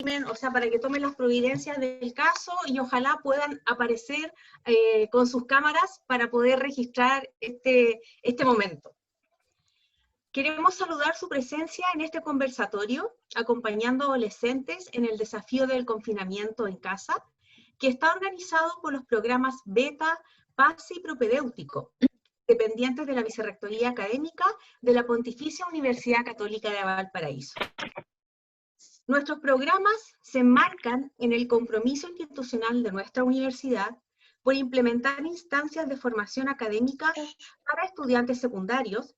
o sea, para que tomen las providencias del caso y ojalá puedan aparecer con sus cámaras para poder registrar este momento. Queremos saludar su presencia en este conversatorio, acompañando a adolescentes en el desafío del confinamiento en casa, que está organizado por los programas Beta, PASE y Propedéutico, dependientes de la Vicerrectoría Académica de la Pontificia Universidad Católica de Valparaíso. Nuestros programas se enmarcan en el compromiso institucional de nuestra universidad por implementar instancias de formación académica para estudiantes secundarios,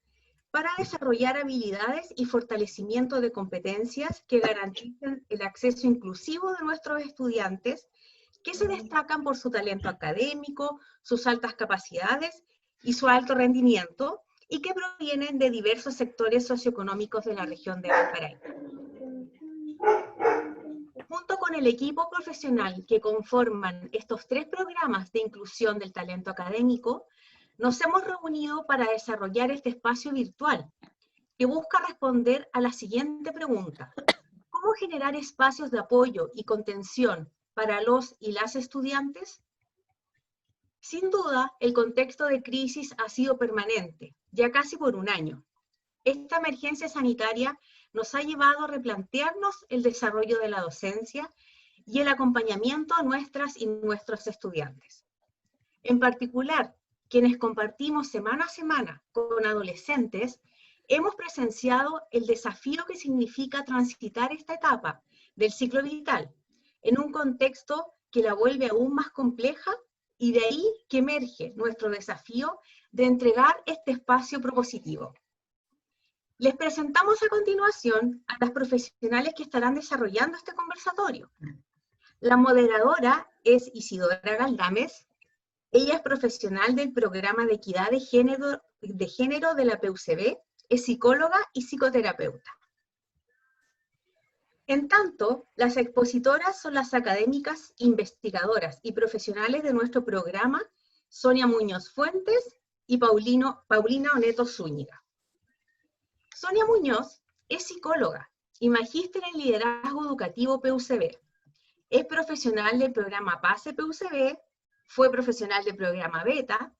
para desarrollar habilidades y fortalecimiento de competencias que garanticen el acceso inclusivo de nuestros estudiantes, que se destacan por su talento académico, sus altas capacidades y su alto rendimiento, y que provienen de diversos sectores socioeconómicos de la región de Valparaíso. Junto con el equipo profesional que conforman estos 3 programas de inclusión del talento académico, nos hemos reunido para desarrollar este espacio virtual, que busca responder a la siguiente pregunta: ¿cómo generar espacios de apoyo y contención para los y las estudiantes? Sin duda, el contexto de crisis ha sido permanente, ya casi por un año. Esta emergencia sanitaria nos ha llevado a replantearnos el desarrollo de la docencia y el acompañamiento a nuestras y nuestros estudiantes. En particular, quienes compartimos semana a semana con adolescentes, hemos presenciado el desafío que significa transitar esta etapa del ciclo vital en un contexto que la vuelve aún más compleja, y de ahí que emerge nuestro desafío de entregar este espacio propositivo. Les presentamos a continuación a las profesionales que estarán desarrollando este conversatorio. La moderadora es Isidora Galdames. Ella es profesional del Programa de Equidad de Género de la PUCB, es psicóloga y psicoterapeuta. En tanto, las expositoras son las académicas, investigadoras y profesionales de nuestro programa, Sonia Muñoz Fuentes y Paulina Oneto Zúñiga. Sonia Muñoz es psicóloga y magíster en liderazgo educativo PUCB. Es profesional del programa PASE PUCB, fue profesional del programa Beta,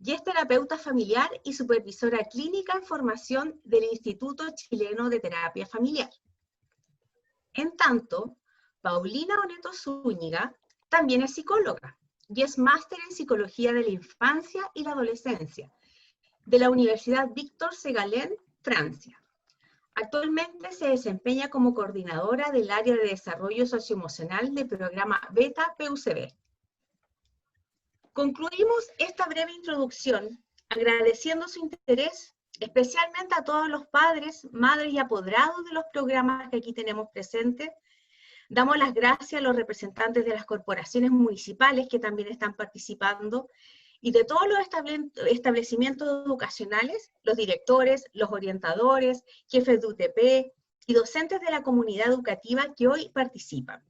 y es terapeuta familiar y supervisora clínica en formación del Instituto Chileno de Terapia Familiar. En tanto, Paulina Oneto Zúñiga también es psicóloga y es máster en Psicología de la Infancia y la Adolescencia de la Universidad Víctor Segalen, Francia. Actualmente se desempeña como coordinadora del área de desarrollo socioemocional del programa Beta PUCB. Concluimos esta breve introducción agradeciendo su interés, especialmente a todos los padres, madres y apoderados de los programas que aquí tenemos presentes. Damos las gracias a los representantes de las corporaciones municipales que también están participando y de todos los establecimientos educacionales, los directores, los orientadores, jefes de UTP y docentes de la comunidad educativa que hoy participan.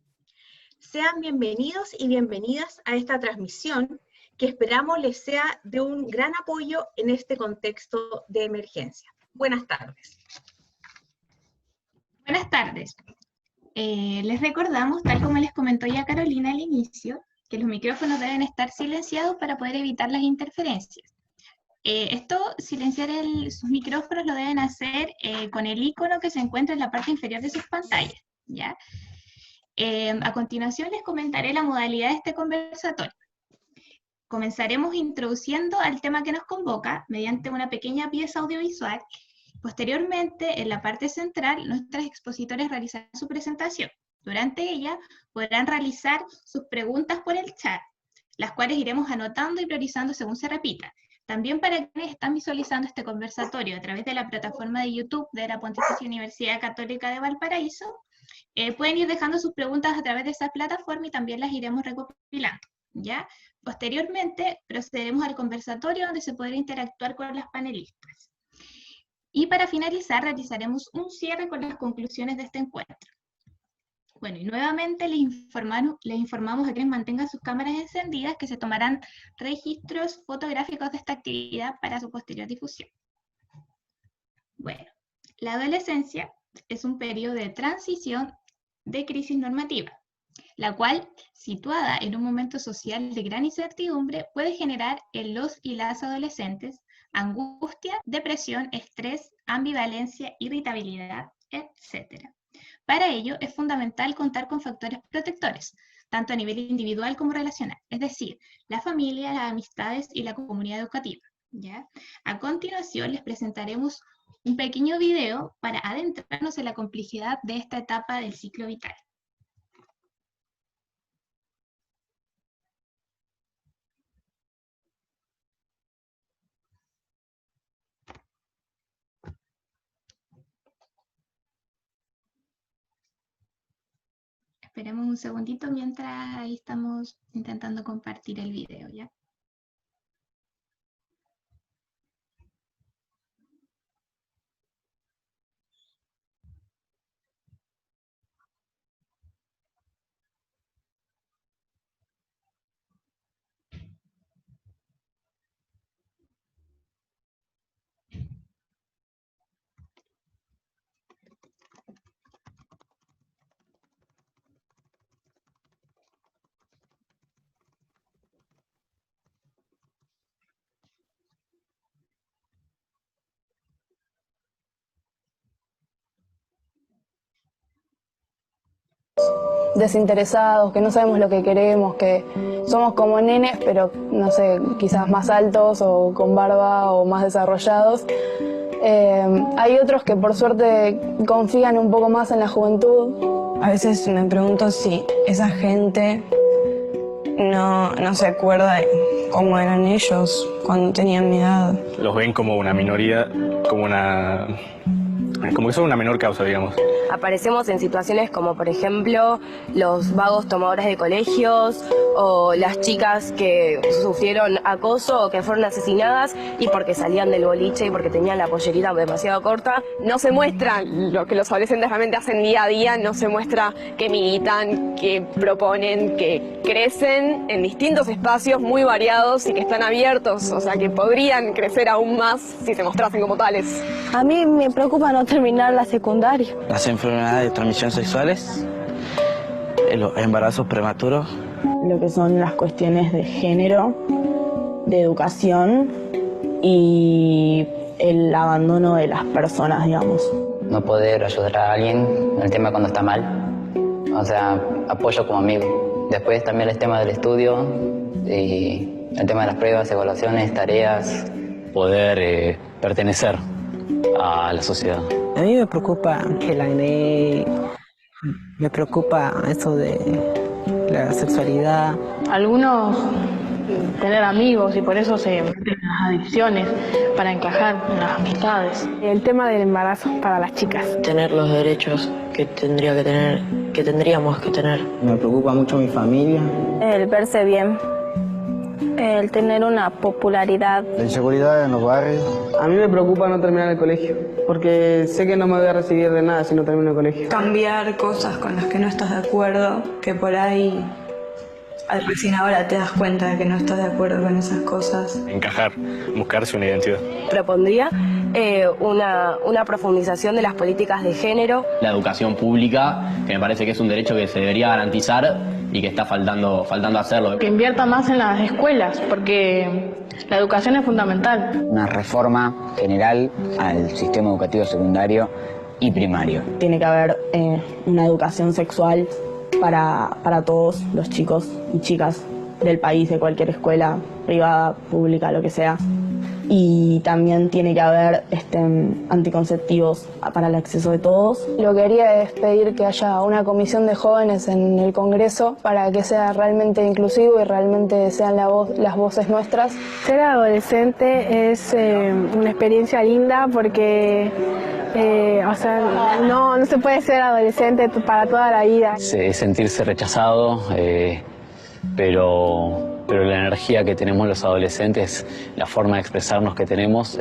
Sean bienvenidos y bienvenidas a esta transmisión que esperamos les sea de un gran apoyo en este contexto de emergencia. Buenas tardes. Buenas tardes. Les recordamos, tal como les comentó ya Carolina al inicio, que los micrófonos deben estar silenciados para poder evitar las interferencias. Silenciar sus micrófonos lo deben hacer con el icono que se encuentra en la parte inferior de sus pantallas, ¿ya? A continuación les comentaré la modalidad de este conversatorio. Comenzaremos introduciendo al tema que nos convoca mediante una pequeña pieza audiovisual. Posteriormente, en la parte central, nuestros expositores realizarán su presentación. Durante ella, podrán realizar sus preguntas por el chat, las cuales iremos anotando y priorizando según se repita. También para quienes están visualizando este conversatorio a través de la plataforma de YouTube de la Pontificia Universidad Católica de Valparaíso, pueden ir dejando sus preguntas a través de esa plataforma y también las iremos recopilando, ¿ya? Posteriormente, procederemos al conversatorio donde se podrá interactuar con las panelistas. Y para finalizar, realizaremos un cierre con las conclusiones de este encuentro. Bueno, y nuevamente les informamos a quienes mantengan sus cámaras encendidas que se tomarán registros fotográficos de esta actividad para su posterior difusión. Bueno, la adolescencia es un periodo de transición de crisis normativa, la cual, situada en un momento social de gran incertidumbre, puede generar en los y las adolescentes angustia, depresión, estrés, ambivalencia, irritabilidad, etc. Para ello es fundamental contar con factores protectores, tanto a nivel individual como relacional, es decir, la familia, las amistades y la comunidad educativa, ¿ya? A continuación les presentaremos un pequeño video para adentrarnos en la complejidad de esta etapa del ciclo vital. Esperemos un segundito mientras ahí estamos intentando compartir el video, ¿ya? Desinteresados, que no sabemos lo que queremos, que somos como nenes, pero no sé, quizás más altos o con barba o más desarrollados. Hay otros que por suerte confían un poco más en la juventud. A veces me pregunto si esa gente no se acuerda de cómo eran ellos cuando tenían mi edad. Los ven como una minoría, como que son una menor causa, digamos. Aparecemos en situaciones como, por ejemplo, los vagos tomadores de colegios o las chicas que sufrieron acoso o que fueron asesinadas y porque salían del boliche y porque tenían la pollerita demasiado corta. No se muestra lo que los adolescentes realmente hacen día a día, no se muestra que militan, que proponen, que crecen en distintos espacios muy variados y que están abiertos, o sea que podrían crecer aún más si se mostrasen como tales. A mí me preocupa no terminar la secundaria. Las enfermedades de transmisión sexuales, los embarazos prematuros. Lo que son las cuestiones de género, de educación y el abandono de las personas, digamos. No poder ayudar a alguien en el tema cuando está mal, o sea, apoyo como amigo. Después también el tema del estudio y el tema de las pruebas, evaluaciones, tareas. Poder pertenecer a la sociedad. A mí me preocupa el acné, me preocupa eso de la sexualidad. Algunos tener amigos y por eso se meten en las adicciones para encajar en las amistades. El tema del embarazo para las chicas. Tener los derechos que tendríamos que tener. Me preocupa mucho mi familia. El verse bien. El tener una popularidad. La inseguridad en los barrios. A mí me preocupa no terminar el colegio, porque sé que no me voy a recibir de nada si no termino el colegio. Cambiar cosas con las que no estás de acuerdo, que por ahí recién ahora te das cuenta de que no estás de acuerdo con esas cosas. Encajar, buscarse una identidad. Propondría una profundización de las políticas de género. La educación pública, que me parece que es un derecho que se debería garantizar y que está faltando hacerlo. Que invierta más en las escuelas, porque la educación es fundamental. Una reforma general al sistema educativo secundario y primario. Tiene que haber una educación sexual para todos los chicos y chicas del país, de cualquier escuela, privada, pública, lo que sea. Y también tiene que haber anticonceptivos para el acceso de todos. Lo que haría es pedir que haya una comisión de jóvenes en el Congreso para que sea realmente inclusivo y realmente sean las voces nuestras. Ser adolescente es una experiencia linda porque no se puede ser adolescente para toda la vida. Sentirse rechazado, pero la energía que tenemos los adolescentes, la forma de expresarnos que tenemos,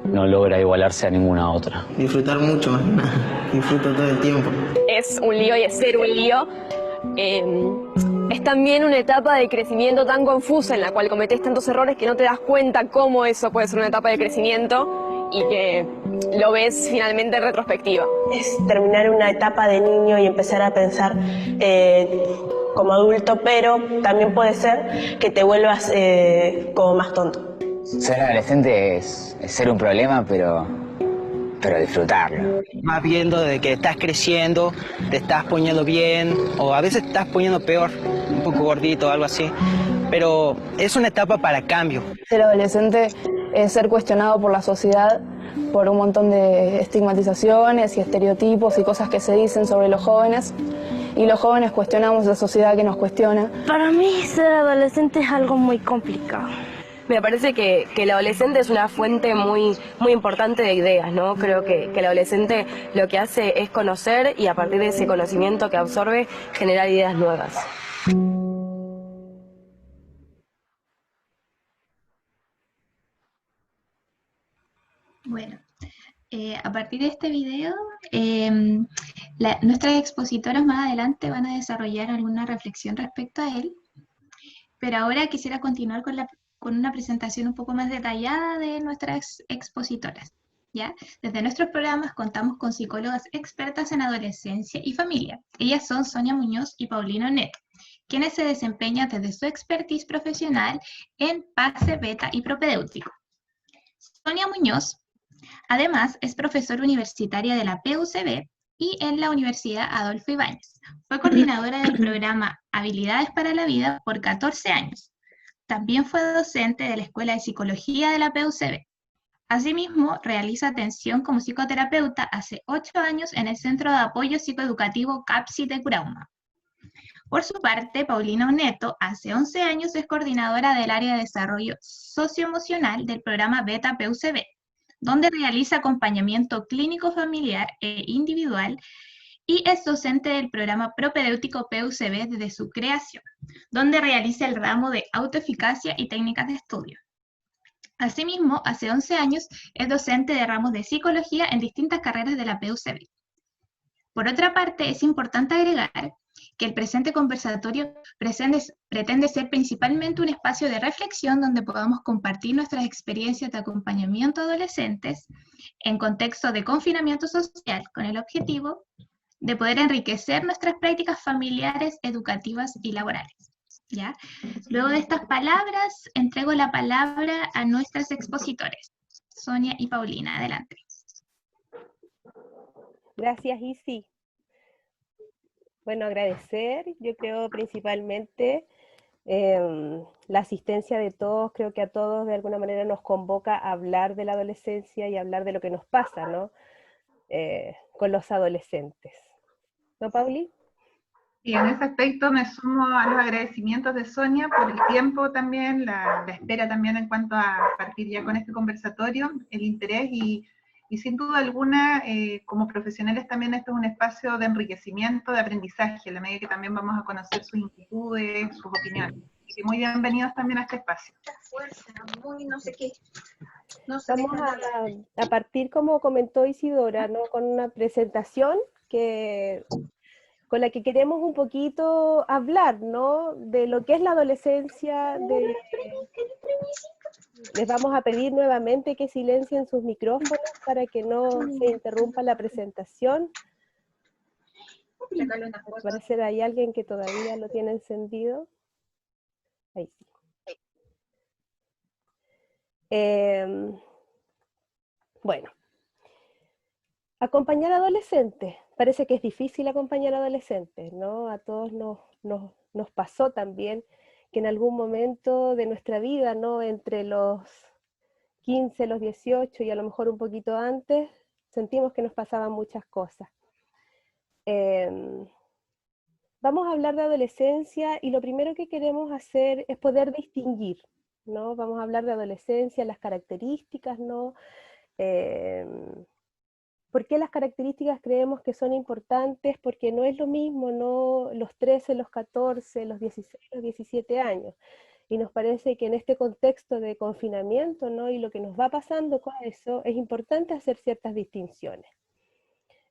no logra igualarse a ninguna otra. Disfrutar mucho, más nada. Disfruto todo el tiempo. Es un lío y es ser un lío. Es también una etapa de crecimiento tan confusa en la cual cometés tantos errores que no te das cuenta cómo eso puede ser una etapa de crecimiento y que lo ves finalmente en retrospectiva? Es terminar una etapa de niño y empezar a pensar como adulto, pero también puede ser que te vuelvas como más tonto. Ser adolescente es ser un problema, pero disfrutarlo. Más viendo de que estás creciendo, te estás poniendo bien, o a veces te estás poniendo peor, un poco gordito o algo así. Pero es una etapa para cambio. Ser adolescente es ser cuestionado por la sociedad, por un montón de estigmatizaciones y estereotipos y cosas que se dicen sobre los jóvenes. Y los jóvenes cuestionamos la sociedad que nos cuestiona. Para mí ser adolescente es algo muy complicado. Me parece que el adolescente es una fuente muy importante de ideas, ¿no? Creo que el adolescente lo que hace es conocer y a partir de ese conocimiento que absorbe, generar ideas nuevas. Bueno, a partir de este video, nuestras expositoras más adelante van a desarrollar alguna reflexión respecto a él, pero ahora quisiera continuar con una presentación un poco más detallada de nuestras expositoras, ¿ya? Desde nuestros programas contamos con psicólogas expertas en adolescencia y familia. Ellas son Sonia Muñoz y Paulina Neto, quienes se desempeñan desde su expertise profesional en PASE, beta y propedéutico. Sonia Muñoz, además, es profesora universitaria de la PUCB y en la Universidad Adolfo Ibáñez. Fue coordinadora del programa Habilidades para la Vida por 14 años. También fue docente de la Escuela de Psicología de la PUCB. Asimismo, realiza atención como psicoterapeuta hace 8 años en el Centro de Apoyo Psicoeducativo CAPSI de Curauma. Por su parte, Paulina Neto, hace 11 años es coordinadora del área de desarrollo socioemocional del programa Beta PUCB, donde realiza acompañamiento clínico familiar e individual y es docente del programa propedéutico PUCB desde su creación, donde realiza el ramo de autoeficacia y técnicas de estudio. Asimismo, hace 11 años es docente de ramos de psicología en distintas carreras de la PUCB. Por otra parte, es importante agregar que el presente conversatorio pretende ser principalmente un espacio de reflexión donde podamos compartir nuestras experiencias de acompañamiento a adolescentes en contexto de confinamiento social con el objetivo de poder enriquecer nuestras prácticas familiares, educativas y laborales. ¿Ya? Luego de estas palabras, entrego la palabra a nuestras expositores, Sonia y Paulina. Adelante. Gracias, Isi. Bueno, agradecer, yo creo principalmente la asistencia de todos, creo que a todos de alguna manera nos convoca a hablar de la adolescencia y hablar de lo que nos pasa, ¿no? Con los adolescentes. ¿No, Pauli? Y en ese aspecto me sumo a los agradecimientos de Sonia por el tiempo también, la espera también en cuanto a partir ya con este conversatorio, el interés y sin duda alguna, como profesionales también esto es un espacio de enriquecimiento, de aprendizaje, en la medida que también vamos a conocer sus inquietudes, sus opiniones. Así que muy bienvenidos también a este espacio. Vamos a partir, como comentó Isidora, ¿no? Con una presentación con la que queremos un poquito hablar, ¿no? De lo que es la adolescencia, les vamos a pedir nuevamente que silencien sus micrófonos para que no se interrumpa la presentación. Parece que hay alguien que todavía lo tiene encendido. Ahí sí. Bueno. Acompañar a adolescentes. Parece que es difícil acompañar a adolescentes, ¿no? A todos nos pasó también que en algún momento de nuestra vida, ¿no? Entre los 15, los 18 y a lo mejor un poquito antes, sentimos que nos pasaban muchas cosas. Vamos a hablar de adolescencia y lo primero que queremos hacer es poder distinguir, ¿no? Vamos a hablar de adolescencia, las características, ¿no? ¿Por qué las características creemos que son importantes? Porque no es lo mismo, ¿no? Los 13, los 14, los 16, los 17 años. Y nos parece que en este contexto de confinamiento, ¿no? Y lo que nos va pasando con eso, es importante hacer ciertas distinciones.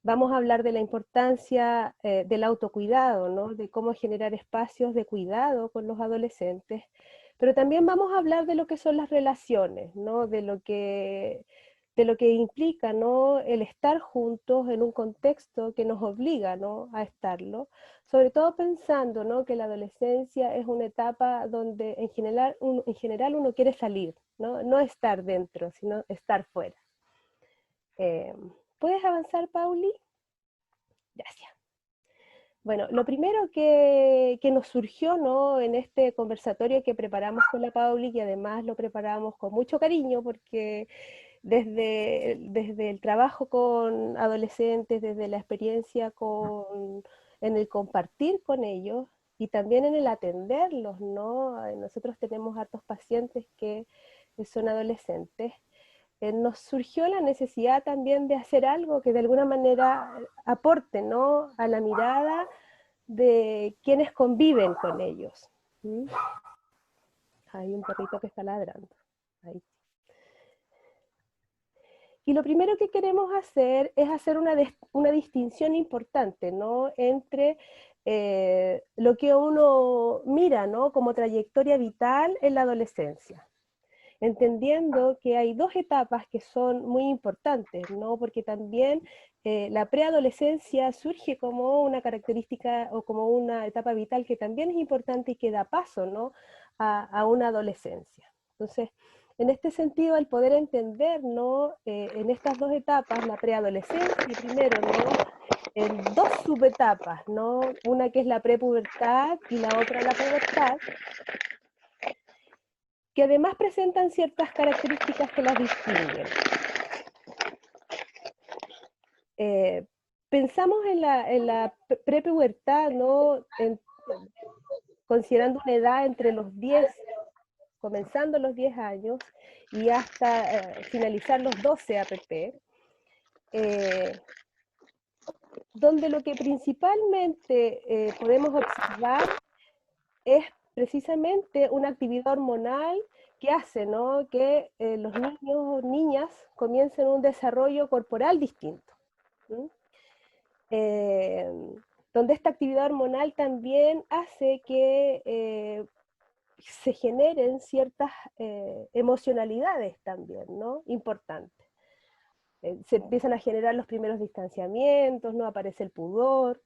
Vamos a hablar de la importancia del autocuidado, ¿no? De cómo generar espacios de cuidado con los adolescentes. Pero también vamos a hablar de lo que son las relaciones, ¿no? De lo que de lo que implica, ¿no?, el estar juntos en un contexto que nos obliga, ¿no?, a estarlo, sobre todo pensando, ¿no?, que la adolescencia es una etapa donde en general uno quiere salir, ¿no?, no estar dentro, sino estar fuera. ¿Puedes avanzar, Pauli? Gracias. Bueno, lo primero que nos surgió, ¿no?, en este conversatorio que preparamos con la Pauli, y además lo preparamos con mucho cariño, porque desde el trabajo con adolescentes, desde la experiencia en el compartir con ellos, y también en el atenderlos, ¿no? Nosotros tenemos hartos pacientes que son adolescentes. Nos surgió la necesidad también de hacer algo que de alguna manera aporte, ¿no?, a la mirada de quienes conviven con ellos. ¿Mm? Hay un perrito que está ladrando. Ahí. Y lo primero que queremos hacer es hacer una distinción importante, ¿no?, entre lo que uno mira, ¿no?, como trayectoria vital en la adolescencia, entendiendo que hay dos etapas que son muy importantes, ¿no?, porque también la preadolescencia surge como una característica o como una etapa vital que también es importante y que da paso, ¿no?, a una adolescencia. Entonces, en este sentido, el poder entender, ¿no?, en estas dos etapas, la preadolescencia primero, ¿no?, en dos subetapas, ¿no?, una que es la prepubertad y la otra la pubertad, que además presentan ciertas características que las distinguen. Pensamos en la prepubertad, ¿no?, considerando una edad entre los 10, comenzando los 10 años, y hasta finalizar los 12 APP, donde lo que principalmente podemos observar es precisamente una actividad hormonal que hace, ¿no?, que los niños o niñas comiencen un desarrollo corporal distinto. Donde esta actividad hormonal también hace que se generen ciertas emocionalidades también, ¿no?, importantes. Se empiezan a generar los primeros distanciamientos, ¿no?, aparece el pudor,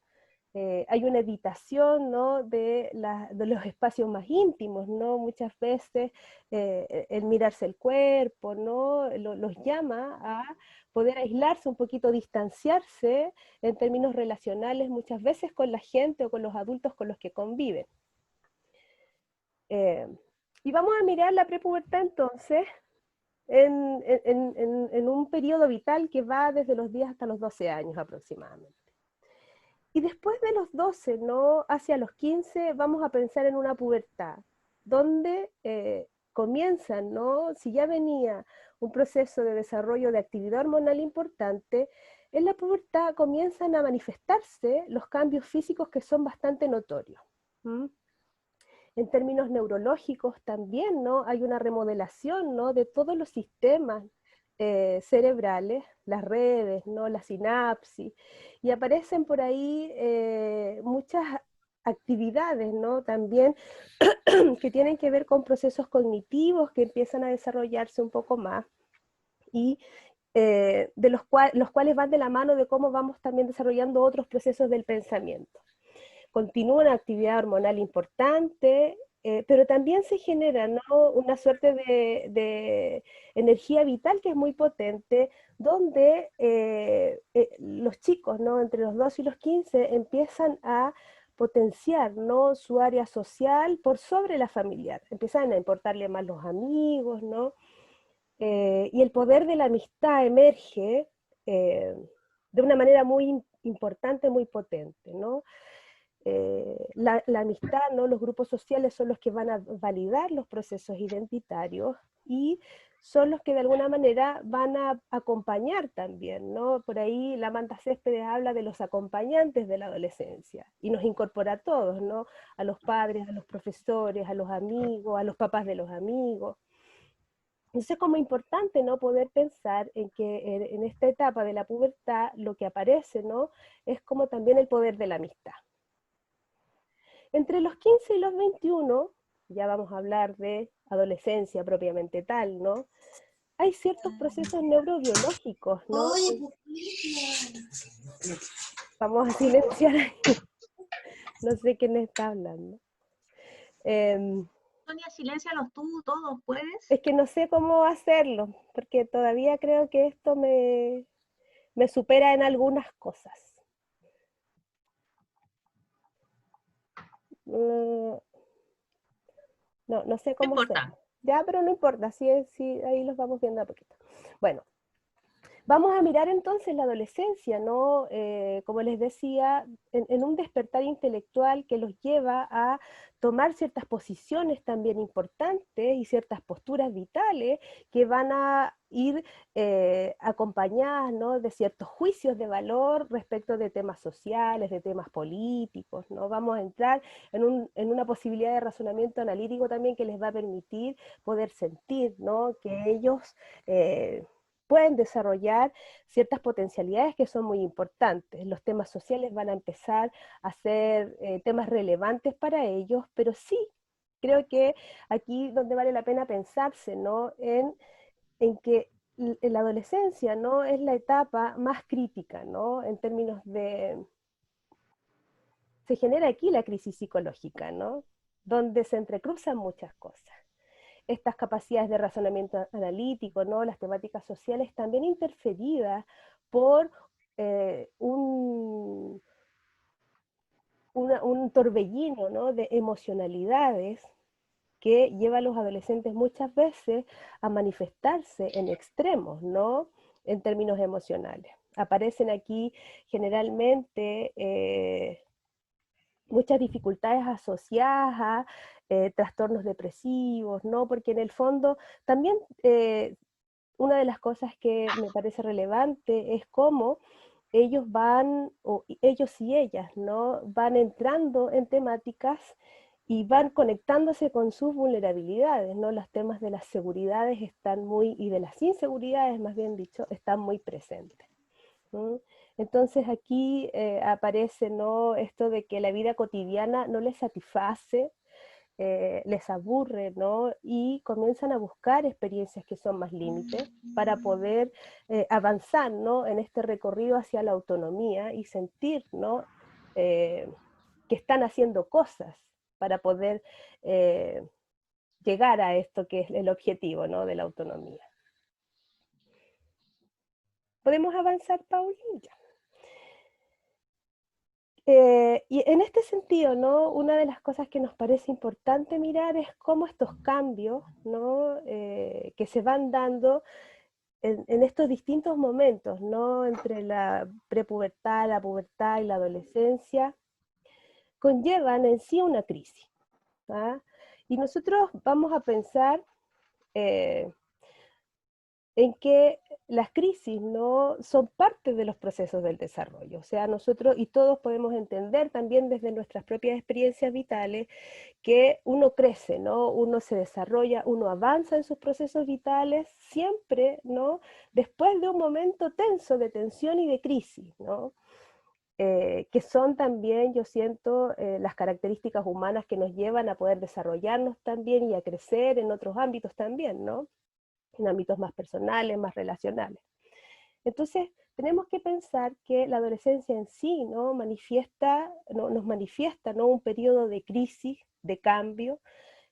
hay una evitación, ¿no?, de los espacios más íntimos, ¿no?, muchas veces el mirarse el cuerpo, ¿no?, los llama a poder aislarse un poquito, distanciarse en términos relacionales, muchas veces con la gente o con los adultos con los que conviven. Y vamos a mirar la prepubertad entonces en un periodo vital que va desde los 10 hasta los 12 años aproximadamente. Y después de los 12, ¿no?, hacia los 15, vamos a pensar en una pubertad, donde comienzan, ¿no?, si ya venía un proceso de desarrollo de actividad hormonal importante, en la pubertad comienzan a manifestarse los cambios físicos que son bastante notorios. En términos neurológicos también, ¿no?, hay una remodelación, ¿no?, de todos los sistemas cerebrales, las redes, ¿no?, la sinapsis, y aparecen por ahí muchas actividades, ¿no?, también que tienen que ver con procesos cognitivos que empiezan a desarrollarse un poco más, y de los cuales van de la mano de cómo vamos también desarrollando otros procesos del pensamiento. Continúa una actividad hormonal importante, pero también se genera, ¿no?, una suerte de energía vital que es muy potente, donde los chicos, ¿no?, entre los 12 y los 15 empiezan a potenciar, ¿no?, su área social por sobre la familiar, empiezan a importarle más los amigos, ¿no?, y el poder de la amistad emerge de una manera muy importante, muy potente, ¿no? La amistad, ¿no?, los grupos sociales son los que van a validar los procesos identitarios y son los que de alguna manera van a acompañar también, ¿no? Por ahí la Amanda Céspedes habla de los acompañantes de la adolescencia y nos incorpora a todos, ¿no?, a los padres, a los profesores, a los amigos, a los papás de los amigos. Entonces es como importante, ¿no?, poder pensar en que en esta etapa de la pubertad lo que aparece, ¿no?, es como también el poder de la amistad. Entre los 15 y los 21, ya vamos a hablar de adolescencia propiamente tal, ¿no?, hay ciertos procesos neurobiológicos, ¿no? Vamos a silenciar ahí. No sé quién está hablando. Sonia, siléncialos tú, todos, ¿puedes? Es que no sé cómo hacerlo, porque todavía creo que esto me supera en algunas cosas. No sé cómo hacerlo. Ya, pero no importa, sí, ahí los vamos viendo a poquito. Bueno, vamos a mirar entonces la adolescencia, ¿no? Como les decía, en un despertar intelectual que los lleva a tomar ciertas posiciones también importantes y ciertas posturas vitales que van a ir acompañadas, ¿no?, de ciertos juicios de valor respecto de temas sociales, de temas políticos, ¿no? Vamos a entrar en una posibilidad de razonamiento analítico también que les va a permitir poder sentir, ¿no?, que ellos pueden desarrollar ciertas potencialidades que son muy importantes. Los temas sociales van a empezar a ser temas relevantes para ellos, pero sí, creo que aquí donde vale la pena pensarse, ¿no?, en que la adolescencia, ¿no?, es la etapa más crítica, ¿no?, en términos de... Se genera aquí la crisis psicológica, ¿no?, donde se entrecruzan muchas cosas. Estas capacidades de razonamiento analítico, ¿no?, las temáticas sociales también interferidas por un torbellino, ¿no?, de emocionalidades que lleva a los adolescentes muchas veces a manifestarse en extremos, ¿no?, en términos emocionales. Aparecen aquí generalmente muchas dificultades asociadas a trastornos depresivos, ¿no? Porque en el fondo también una de las cosas que me parece relevante es cómo ellos ellos y ellas, ¿no?, van entrando en temáticas y van conectándose con sus vulnerabilidades, ¿no? Los temas de las seguridades y de las inseguridades, más bien dicho, están muy presentes. Entonces aquí aparece, ¿no?, esto de que la vida cotidiana no les satisface, les aburre, ¿no?, y comienzan a buscar experiencias que son más límites para poder avanzar, ¿no?, en este recorrido hacia la autonomía y sentir, ¿no?, que están haciendo cosas para poder llegar a esto que es el objetivo, ¿no?, de la autonomía. ¿Podemos avanzar, Paulina? Y en este sentido, ¿no?, una de las cosas que nos parece importante mirar es cómo estos cambios, ¿no?, que se van dando en estos distintos momentos, ¿no?, entre la prepubertad, la pubertad y la adolescencia, conllevan en sí una crisis. ¿Ah? Y nosotros vamos a pensar en que las crisis, ¿no?, son parte de los procesos del desarrollo. O sea, nosotros y todos podemos entender también desde nuestras propias experiencias vitales que uno crece, ¿no?, uno se desarrolla, uno avanza en sus procesos vitales siempre, ¿no?, después de un momento tenso, de tensión y de crisis, ¿no?, que son también, yo siento, las características humanas que nos llevan a poder desarrollarnos también y a crecer en otros ámbitos también, ¿no?, en ámbitos más personales, más relacionales. Entonces, tenemos que pensar que la adolescencia en sí, ¿no?, nos manifiesta, ¿no?, un periodo de crisis, de cambio,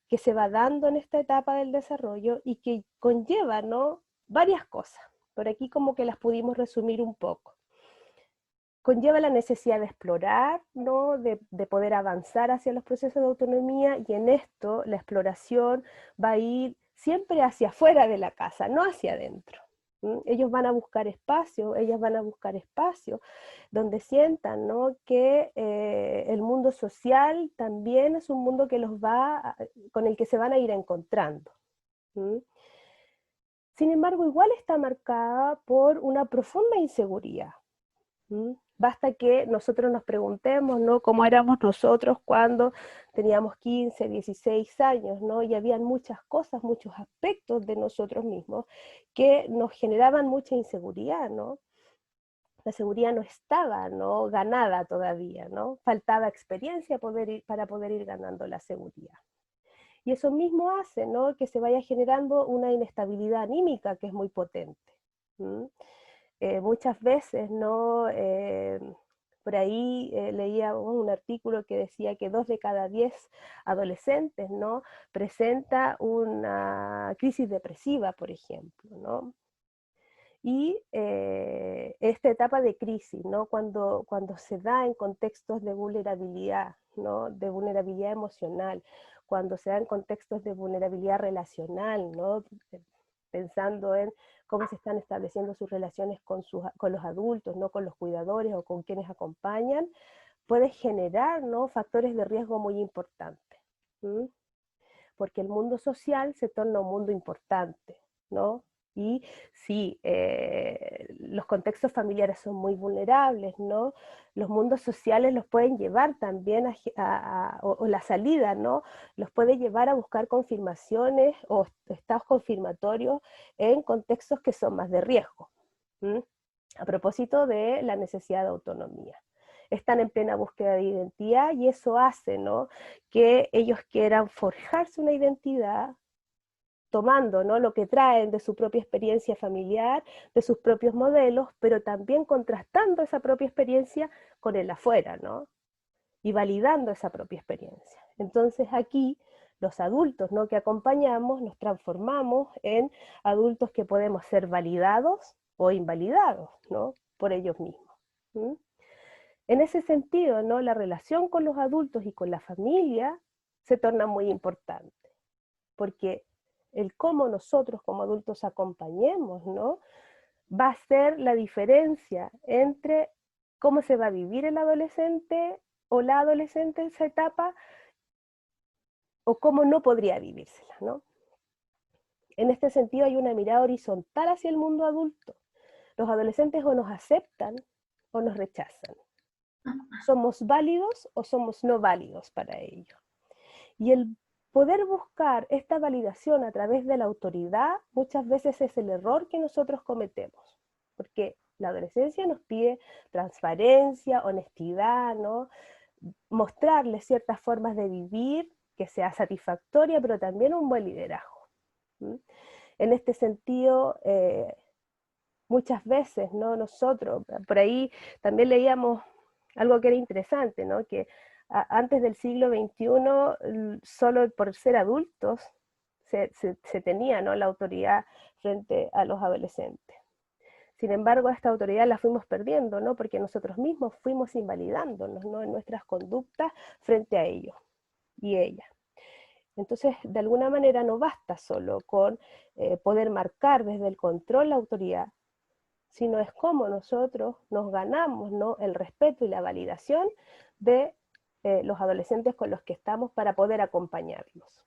que se va dando en esta etapa del desarrollo y que conlleva, ¿no?, varias cosas. Por aquí como que las pudimos resumir un poco. Conlleva la necesidad de explorar, ¿no?, de poder avanzar hacia los procesos de autonomía, y en esto la exploración va a ir siempre hacia afuera de la casa, no hacia adentro. Ellos van a buscar espacio, ellas van a buscar espacio donde sientan, ¿no?, que el mundo social también es un mundo que con el que se van a ir encontrando. Sin embargo, igual está marcada por una profunda inseguridad. Basta que nosotros nos preguntemos, ¿no?, cómo éramos nosotros cuando teníamos 15, 16 años, ¿no?, y habían muchas cosas, muchos aspectos de nosotros mismos que nos generaban mucha inseguridad, ¿no? La seguridad no estaba, ¿no?, ganada todavía, ¿no? Faltaba experiencia para poder ir ganando la seguridad. Y eso mismo hace, ¿no?, que se vaya generando una inestabilidad anímica que es muy potente. Muchas veces, ¿no?, por ahí leía un artículo que decía que 2 de cada 10 adolescentes, ¿no?, presenta una crisis depresiva, por ejemplo, ¿no? Y esta etapa de crisis, ¿no?, cuando se da en contextos de vulnerabilidad, ¿no?, de vulnerabilidad emocional, cuando se da en contextos de vulnerabilidad relacional, ¿no?, pensando en cómo se están estableciendo sus relaciones con los adultos, ¿no?, con los cuidadores o con quienes acompañan, puede generar, ¿no?, factores de riesgo muy importantes. Porque el mundo social se torna un mundo importante, ¿no? Y sí, los contextos familiares son muy vulnerables, ¿no? Los mundos sociales los pueden llevar también o la salida, ¿no?, los puede llevar a buscar confirmaciones o estados confirmatorios en contextos que son más de riesgo. A propósito de la necesidad de autonomía. Están en plena búsqueda de identidad y eso hace, ¿no?, que ellos quieran forjarse una identidad tomando, ¿no?, lo que traen de su propia experiencia familiar, de sus propios modelos, pero también contrastando esa propia experiencia con el afuera, ¿no?, y validando esa propia experiencia. Entonces aquí los adultos, ¿no?, que acompañamos nos transformamos en adultos que podemos ser validados o invalidados, ¿no?, por ellos mismos. En ese sentido, ¿no?, la relación con los adultos y con la familia se torna muy importante, porque el cómo nosotros como adultos acompañemos, ¿no?, va a ser la diferencia entre cómo se va a vivir el adolescente o la adolescente en esa etapa, o cómo no podría vivírsela, ¿no? En este sentido hay una mirada horizontal hacia el mundo adulto. Los adolescentes o nos aceptan o nos rechazan. ¿Somos válidos o somos no válidos para ellos? Y el poder buscar esta validación a través de la autoridad muchas veces es el error que nosotros cometemos, porque la adolescencia nos pide transparencia, honestidad, ¿no?, mostrarles ciertas formas de vivir que sea satisfactoria, pero también un buen liderazgo. En este sentido, muchas veces, ¿no?, nosotros, por ahí también leíamos algo que era interesante, ¿no?, que antes del siglo XXI, solo por ser adultos se tenía, ¿no?, la autoridad frente a los adolescentes. Sin embargo, esta autoridad la fuimos perdiendo, ¿no?, porque nosotros mismos fuimos invalidándonos, ¿no?, en nuestras conductas frente a ellos y ellas. Entonces, de alguna manera no basta solo con poder marcar desde el control la autoridad, sino es cómo nosotros nos ganamos, ¿no?, el respeto y la validación de los adolescentes con los que estamos para poder acompañarlos.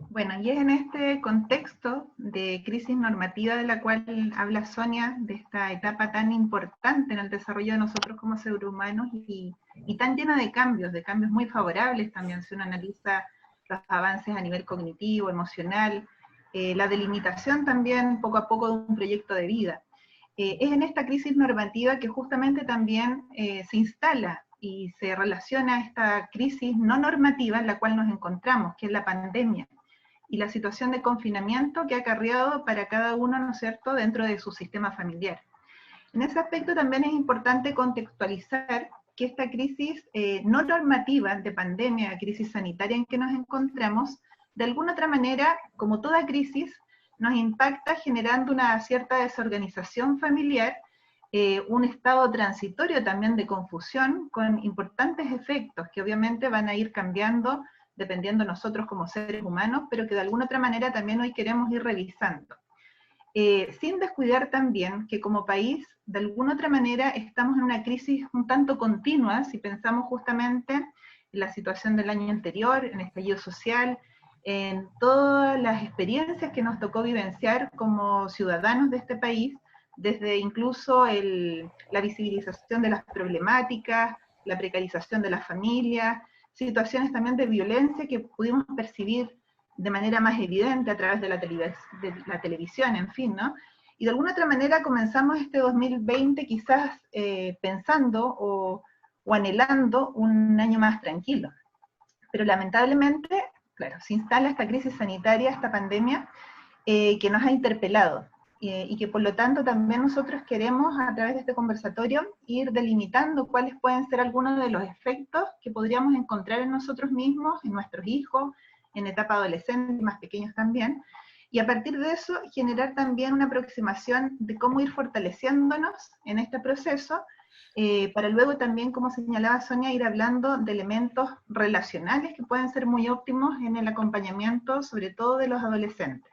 Bueno, y es en este contexto de crisis normativa de la cual habla Sonia, de esta etapa tan importante en el desarrollo de nosotros como seres humanos y tan llena de cambios muy favorables también, si uno analiza los avances a nivel cognitivo, emocional, la delimitación también poco a poco de un proyecto de vida. Es en esta crisis normativa que justamente también se instala y se relaciona esta crisis no normativa en la cual nos encontramos, que es la pandemia, y la situación de confinamiento que ha acarreado para cada uno, ¿no es cierto?, dentro de su sistema familiar. En ese aspecto también es importante contextualizar que esta crisis no normativa de pandemia, crisis sanitaria en que nos encontramos, de alguna otra manera, como toda crisis, nos impacta generando una cierta desorganización familiar, un estado transitorio también de confusión, con importantes efectos que obviamente van a ir cambiando dependiendo de nosotros como seres humanos, pero que de alguna otra manera también hoy queremos ir revisando. Sin descuidar también que como país, de alguna otra manera, estamos en una crisis un tanto continua, si pensamos justamente en la situación del año anterior, en el estallido social, en todas las experiencias que nos tocó vivenciar como ciudadanos de este país, desde incluso la visibilización de las problemáticas, la precarización de las familias, situaciones también de violencia que pudimos percibir de manera más evidente a través de la televisión, en fin, ¿no? Y de alguna otra manera comenzamos este 2020 quizás pensando o o anhelando un año más tranquilo. Pero lamentablemente, claro, se instala esta crisis sanitaria, esta pandemia, que nos ha interpelado, y que por lo tanto también nosotros queremos, a través de este conversatorio, ir delimitando cuáles pueden ser algunos de los efectos que podríamos encontrar en nosotros mismos, en nuestros hijos, en etapa adolescente, más pequeños también, y a partir de eso generar también una aproximación de cómo ir fortaleciéndonos en este proceso, para luego también, como señalaba Sonia, ir hablando de elementos relacionales que pueden ser muy óptimos en el acompañamiento, sobre todo de los adolescentes.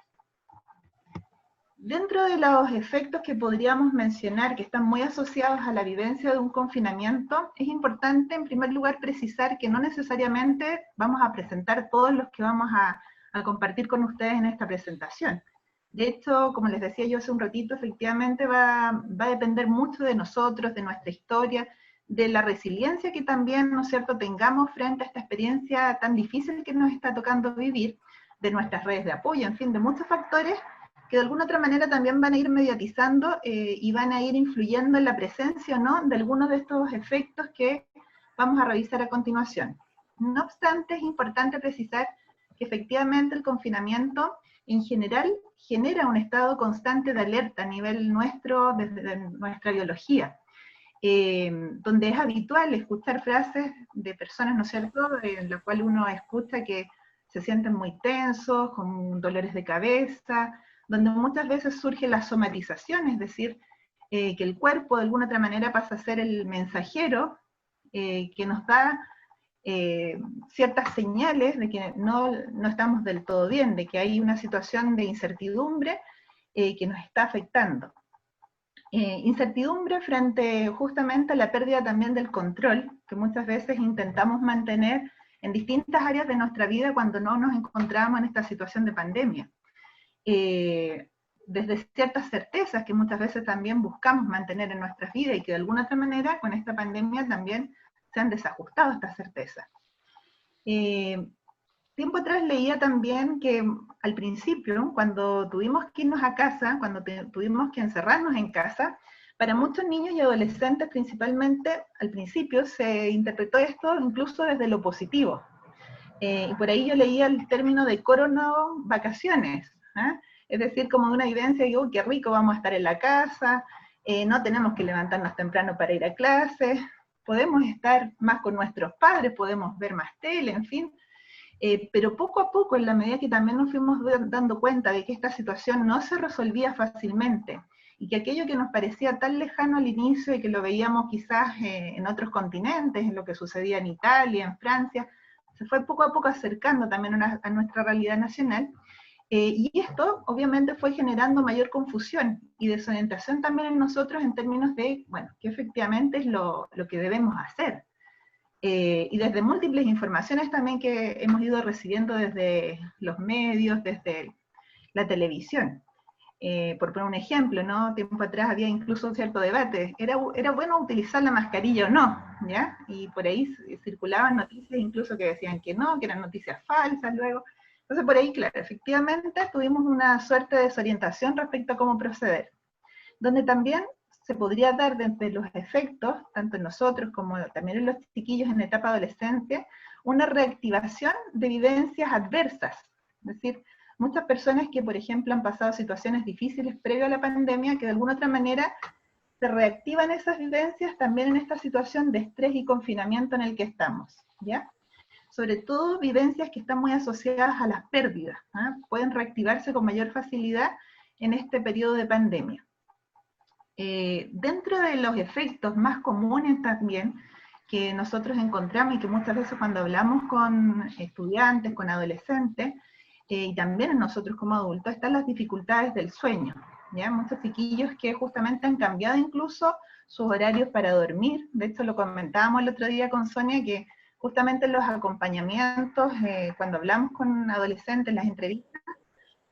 Dentro de los efectos que podríamos mencionar, que están muy asociados a la vivencia de un confinamiento, es importante en primer lugar precisar que no necesariamente vamos a presentar todos los que vamos a compartir con ustedes en esta presentación. De hecho, como les decía yo hace un ratito, efectivamente va a depender mucho de nosotros, de nuestra historia, de la resiliencia que también, ¿no es cierto?, tengamos frente a esta experiencia tan difícil que nos está tocando vivir, de nuestras redes de apoyo, en fin, de muchos factores que de alguna otra manera también van a ir mediatizando y van a ir influyendo en la presencia o no de algunos de estos efectos que vamos a revisar a continuación. No obstante, es importante precisar que efectivamente el confinamiento en general genera un estado constante de alerta a nivel nuestro, desde nuestra biología, donde es habitual escuchar frases de personas, ¿no es cierto?, en la cual uno escucha que se sienten muy tensos, con dolores de cabeza, donde muchas veces surge la somatización, es decir, que el cuerpo de alguna otra manera pasa a ser el mensajero que nos da ciertas señales de que no estamos del todo bien, de que hay una situación de incertidumbre que nos está afectando. Incertidumbre frente justamente a la pérdida también del control, que muchas veces intentamos mantener en distintas áreas de nuestra vida cuando no nos encontramos en esta situación de pandemia. Desde ciertas certezas que muchas veces también buscamos mantener en nuestras vidas y que de alguna otra manera con esta pandemia también se han desajustado estas certezas. Tiempo atrás leía también que al principio, cuando tuvimos que irnos a casa, cuando tuvimos que encerrarnos en casa, para muchos niños y adolescentes principalmente, al principio se interpretó esto incluso desde lo positivo. Y por ahí yo leía el término de corono vacaciones, ¿eh? Es decir, como de una vivencia, digo, qué rico, vamos a estar en la casa, no tenemos que levantarnos temprano para ir a clases, podemos estar más con nuestros padres, podemos ver más tele, en fin, pero poco a poco, en la medida que también nos fuimos dando cuenta de que esta situación no se resolvía fácilmente, y que aquello que nos parecía tan lejano al inicio y que lo veíamos quizás en otros continentes, en lo que sucedía en Italia, en Francia, se fue poco a poco acercando también a nuestra realidad nacional, y esto obviamente fue generando mayor confusión y desorientación también en nosotros en términos de, bueno, qué efectivamente es lo que debemos hacer. Y desde múltiples informaciones también que hemos ido recibiendo desde los medios, desde la televisión. Por poner un ejemplo, ¿no? Tiempo atrás había incluso un cierto debate, ¿era bueno utilizar la mascarilla o no? ¿Ya? Y por ahí circulaban noticias incluso que decían que no, que eran noticias falsas luego. Entonces por ahí, claro, efectivamente tuvimos una suerte de desorientación respecto a cómo proceder, donde también se podría dar desde los efectos, tanto en nosotros como también en los chiquillos en etapa adolescente, una reactivación de vivencias adversas. Es decir, muchas personas que, por ejemplo, han pasado situaciones difíciles previo a la pandemia, que de alguna otra manera se reactivan esas vivencias también en esta situación de estrés y confinamiento en el que estamos, ¿ya? Sobre todo vivencias que están muy asociadas a las pérdidas, ¿eh? Pueden reactivarse con mayor facilidad en este periodo de pandemia. Dentro de los efectos más comunes también que nosotros encontramos y que muchas veces cuando hablamos con estudiantes, con adolescentes, y también en nosotros como adultos, están las dificultades del sueño, ¿ya? Muchos chiquillos que justamente han cambiado incluso sus horarios para dormir. De hecho lo comentábamos el otro día con Sonia, que justamente en los acompañamientos, cuando hablamos con adolescentes en las entrevistas,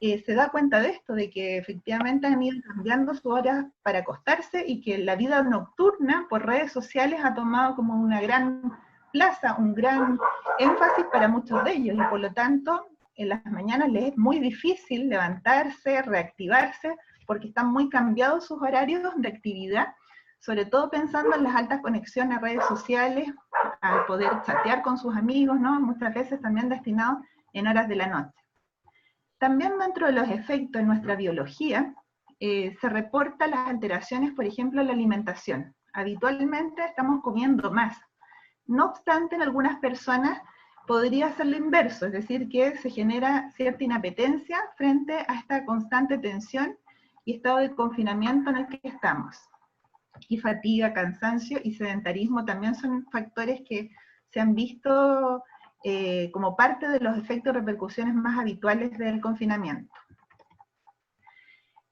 se da cuenta de esto, de que efectivamente han ido cambiando sus horas para acostarse y que la vida nocturna por redes sociales ha tomado como una gran plaza, un gran énfasis para muchos de ellos, y por lo tanto en las mañanas les es muy difícil levantarse, reactivarse, porque están muy cambiados sus horarios de actividad, sobre todo pensando en las altas conexiones a redes sociales, al poder chatear con sus amigos, ¿no? Muchas veces también destinados en horas de la noche. También dentro de los efectos en nuestra biología, se reportan las alteraciones, por ejemplo, en la alimentación. Habitualmente estamos comiendo más. No obstante, en algunas personas podría ser lo inverso, es decir, que se genera cierta inapetencia frente a esta constante tensión y estado de confinamiento en el que estamos. Y fatiga, cansancio y sedentarismo también son factores que se han visto como parte de los efectos y repercusiones más habituales del confinamiento.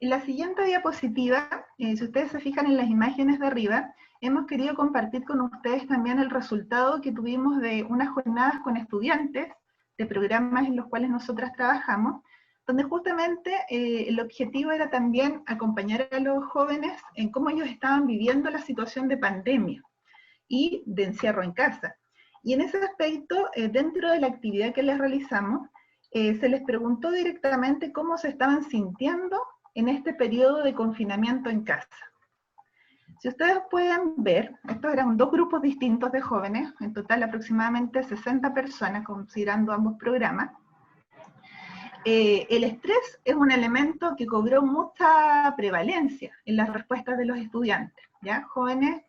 En la siguiente diapositiva, si ustedes se fijan en las imágenes de arriba, hemos querido compartir con ustedes también el resultado que tuvimos de unas jornadas con estudiantes de programas en los cuales nosotras trabajamos, donde justamente el objetivo era también acompañar a los jóvenes en cómo ellos estaban viviendo la situación de pandemia y de encierro en casa. Y en ese aspecto, dentro de la actividad que les realizamos, se les preguntó directamente cómo se estaban sintiendo en este periodo de confinamiento en casa. Si ustedes pueden ver, estos eran dos grupos distintos de jóvenes, en total aproximadamente 60 personas, considerando ambos programas. El estrés es un elemento que cobró mucha prevalencia en las respuestas de los estudiantes, ¿ya? Jóvenes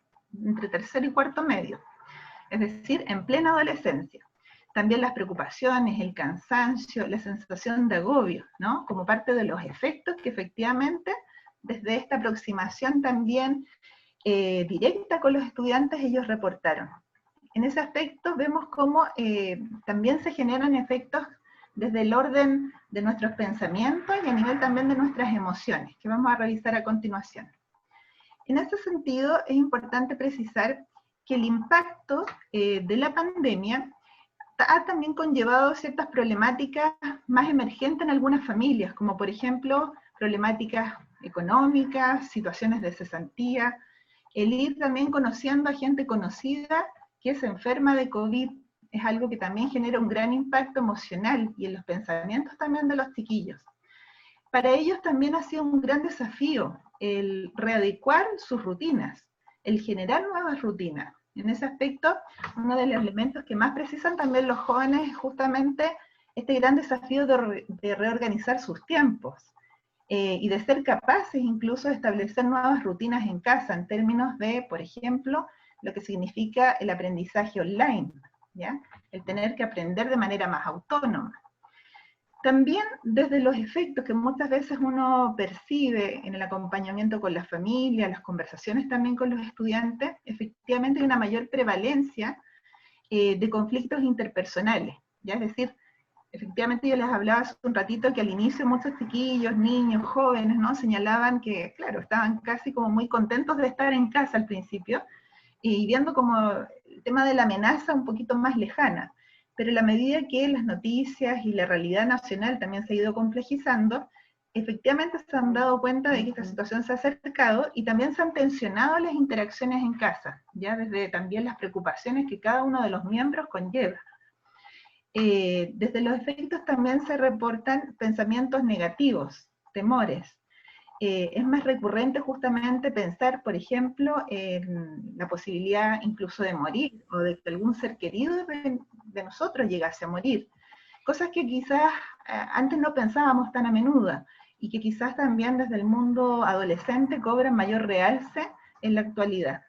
entre tercero y cuarto medio, es decir, en plena adolescencia. También las preocupaciones, el cansancio, la sensación de agobio, ¿no? Como parte de los efectos que efectivamente, desde esta aproximación también directa con los estudiantes, ellos reportaron. En ese aspecto vemos cómo también se generan efectos desde el orden de nuestros pensamientos y a nivel también de nuestras emociones, que vamos a revisar a continuación. En ese sentido, es importante precisar que el impacto de la pandemia ha también conllevado ciertas problemáticas más emergentes en algunas familias, como por ejemplo, problemáticas económicas, situaciones de cesantía, el ir también conociendo a gente conocida que se enferma de COVID, es algo que también genera un gran impacto emocional y en los pensamientos también de los chiquillos. Para ellos también ha sido un gran desafío el readecuar sus rutinas, el generar nuevas rutinas. En ese aspecto, uno de los elementos que más precisan también los jóvenes es justamente este gran desafío de reorganizar sus tiempos y de ser capaces incluso de establecer nuevas rutinas en casa en términos de, por ejemplo, lo que significa el aprendizaje online, ¿ya? El tener que aprender de manera más autónoma. También desde los efectos que muchas veces uno percibe en el acompañamiento con la familia, las conversaciones también con los estudiantes, efectivamente hay una mayor prevalencia de conflictos interpersonales, ¿ya? Es decir, efectivamente yo les hablaba hace un ratito que al inicio muchos chiquillos, niños, jóvenes, ¿no? Señalaban que, claro, estaban casi como muy contentos de estar en casa al principio, y viendo como el tema de la amenaza un poquito más lejana. Pero a la medida que las noticias y la realidad nacional también se ha ido complejizando, efectivamente se han dado cuenta de que esta situación se ha acercado y también se han tensionado las interacciones en casa, ya desde también las preocupaciones que cada uno de los miembros conlleva. Desde los efectos también se reportan pensamientos negativos, temores. Es más recurrente justamente pensar, por ejemplo, en la posibilidad incluso de morir, o de que algún ser querido de nosotros llegase a morir. Cosas que quizás antes no pensábamos tan a menudo, y que quizás también desde el mundo adolescente cobran mayor realce en la actualidad.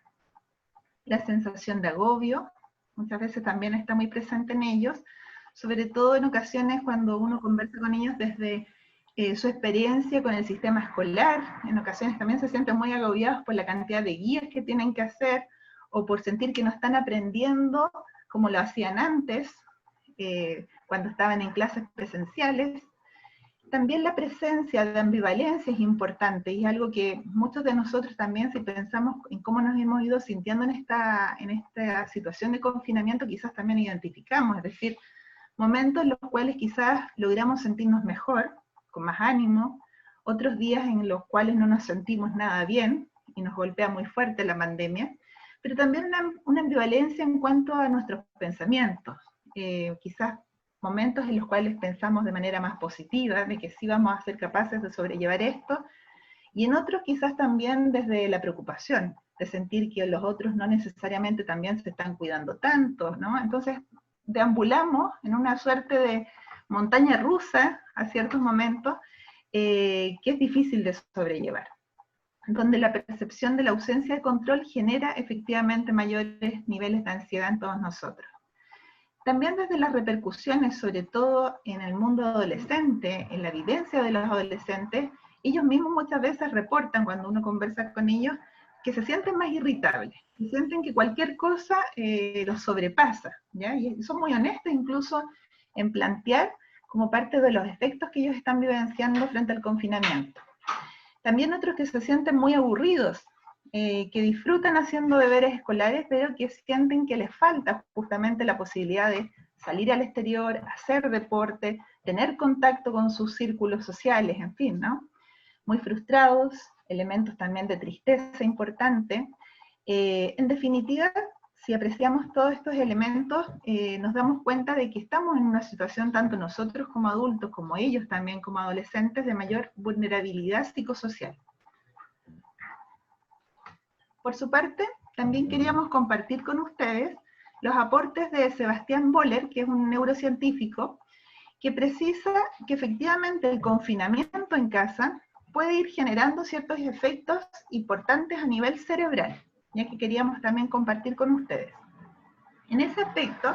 La sensación de agobio, muchas veces también está muy presente en ellos, sobre todo en ocasiones cuando uno conversa con ellos desde su experiencia con el sistema escolar. En ocasiones también se sienten muy agobiados por la cantidad de guías que tienen que hacer, o por sentir que no están aprendiendo como lo hacían antes, cuando estaban en clases presenciales. También la presencia de ambivalencia es importante, y es algo que muchos de nosotros también, si pensamos en cómo nos hemos ido sintiendo en esta situación de confinamiento, quizás también identificamos, es decir, momentos en los cuales quizás logramos sentirnos mejor, con más ánimo, otros días en los cuales no nos sentimos nada bien, y nos golpea muy fuerte la pandemia, pero también una ambivalencia en cuanto a nuestros pensamientos, quizás momentos en los cuales pensamos de manera más positiva, de que sí vamos a ser capaces de sobrellevar esto, y en otros quizás también desde la preocupación, de sentir que los otros no necesariamente también se están cuidando tanto, ¿no? Entonces deambulamos en una suerte de montaña rusa a ciertos momentos que es difícil de sobrellevar, donde la percepción de la ausencia de control genera efectivamente mayores niveles de ansiedad en todos nosotros. También desde las repercusiones, sobre todo en el mundo adolescente, en la vivencia de los adolescentes, ellos mismos muchas veces reportan, cuando uno conversa con ellos, que se sienten más irritables, que sienten que cualquier cosa los sobrepasa, ¿ya? Y son muy honestos incluso en plantear como parte de los efectos que ellos están vivenciando frente al confinamiento. También otros que se sienten muy aburridos, que disfrutan haciendo deberes escolares, pero que sienten que les falta justamente la posibilidad de salir al exterior, hacer deporte, tener contacto con sus círculos sociales, en fin, ¿no? Muy frustrados, elementos también de tristeza importante. En definitiva, si apreciamos todos estos elementos, nos damos cuenta de que estamos en una situación, tanto nosotros como adultos, como ellos también como adolescentes, de mayor vulnerabilidad psicosocial. Por su parte, también queríamos compartir con ustedes los aportes de Sebastián Boller, que es un neurocientífico, que precisa que efectivamente el confinamiento en casa puede ir generando ciertos efectos importantes a nivel cerebral, ya que queríamos también compartir con ustedes. En ese aspecto,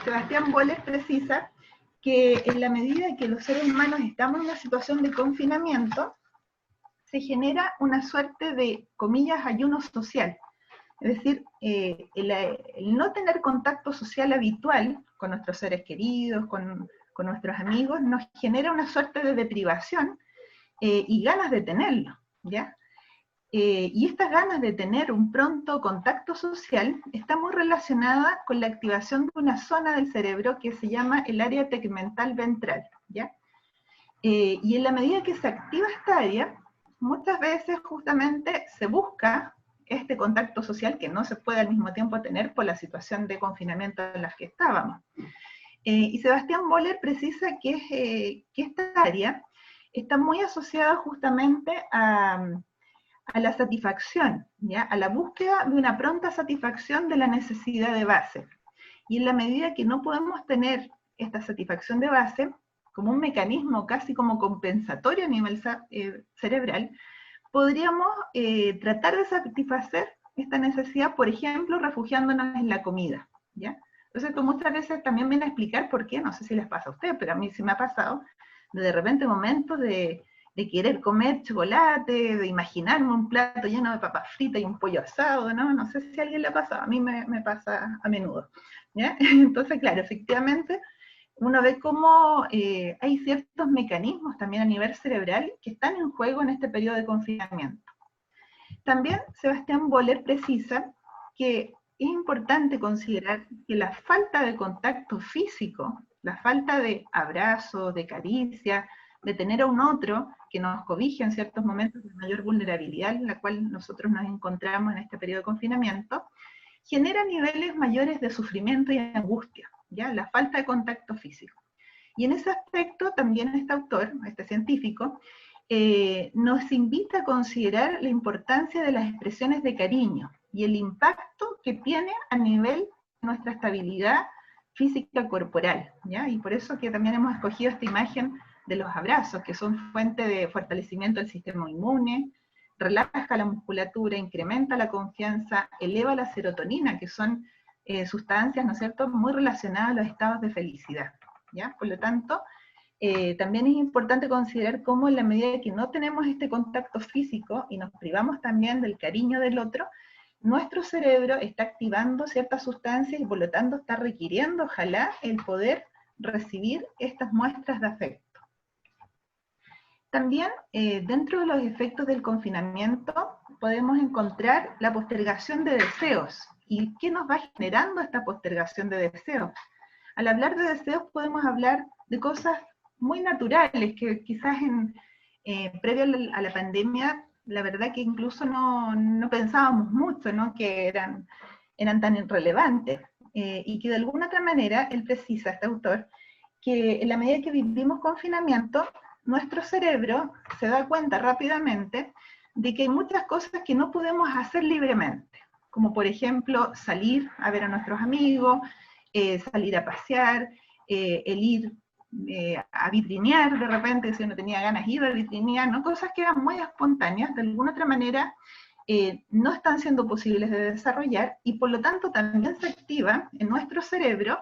Sebastián Boller precisa que en la medida que los seres humanos estamos en una situación de confinamiento, se genera una suerte de, comillas, ayuno social. Es decir, el no tener contacto social habitual con nuestros seres queridos, con nuestros amigos, nos genera una suerte de deprivación y ganas de tenerlo, ¿ya? Y estas ganas de tener un pronto contacto social está muy relacionada con la activación de una zona del cerebro que se llama el área tegmental ventral, ¿ya? Y en la medida que se activa esta área, muchas veces justamente se busca este contacto social que no se puede al mismo tiempo tener por la situación de confinamiento en la que estábamos. Y Sebastián Boller precisa que esta área está muy asociada justamente a la satisfacción, ¿ya? A la búsqueda de una pronta satisfacción de la necesidad de base. Y en la medida que no podemos tener esta satisfacción de base, como un mecanismo casi como compensatorio a nivel cerebral, podríamos tratar de satisfacer esta necesidad, por ejemplo, refugiándonos en la comida, ¿ya? Entonces esto muchas veces también viene a explicar por qué, no sé si les pasa a ustedes, pero a mí sí me ha pasado, de repente momentos de querer comer chocolate, de imaginarme un plato lleno de papas fritas y un pollo asado, ¿no? No sé si a alguien le ha pasado, a mí me pasa a menudo, ¿ya? Entonces, claro, efectivamente, uno ve cómo hay ciertos mecanismos también a nivel cerebral que están en juego en este periodo de confinamiento. También Sebastián Boller precisa que es importante considerar que la falta de contacto físico, la falta de abrazo, de caricia, de tener a un otro que nos cobije en ciertos momentos de mayor vulnerabilidad en la cual nosotros nos encontramos en este periodo de confinamiento, genera niveles mayores de sufrimiento y angustia, ¿ya? La falta de contacto físico. Y en ese aspecto también este autor, este científico, nos invita a considerar la importancia de las expresiones de cariño y el impacto que tiene a nivel de nuestra estabilidad física corporal, ¿ya? Y por eso que también hemos escogido esta imagen de los abrazos, que son fuente de fortalecimiento del sistema inmune, relaja la musculatura, incrementa la confianza, eleva la serotonina, que son sustancias, ¿no es cierto?, muy relacionadas a los estados de felicidad, ¿ya? Por lo tanto, también es importante considerar cómo en la medida que no tenemos este contacto físico y nos privamos también del cariño del otro, nuestro cerebro está activando ciertas sustancias y por lo tanto está requiriendo, ojalá, el poder recibir estas muestras de afecto. También, dentro de los efectos del confinamiento, podemos encontrar la postergación de deseos. ¿Y qué nos va generando esta postergación de deseos? Al hablar de deseos podemos hablar de cosas muy naturales, que quizás previo a la pandemia, la verdad que incluso no pensábamos mucho, ¿no?, que eran tan irrelevantes. Y que de alguna otra manera, él precisa, este autor, que en la medida que vivimos confinamiento, nuestro cerebro se da cuenta rápidamente de que hay muchas cosas que no podemos hacer libremente, como por ejemplo salir a ver a nuestros amigos, salir a pasear, el ir a vitrinear de repente, si uno tenía ganas de ir a vitrinear, ¿no? Cosas que eran muy espontáneas, de alguna otra manera no están siendo posibles de desarrollar, y por lo tanto también se activa en nuestro cerebro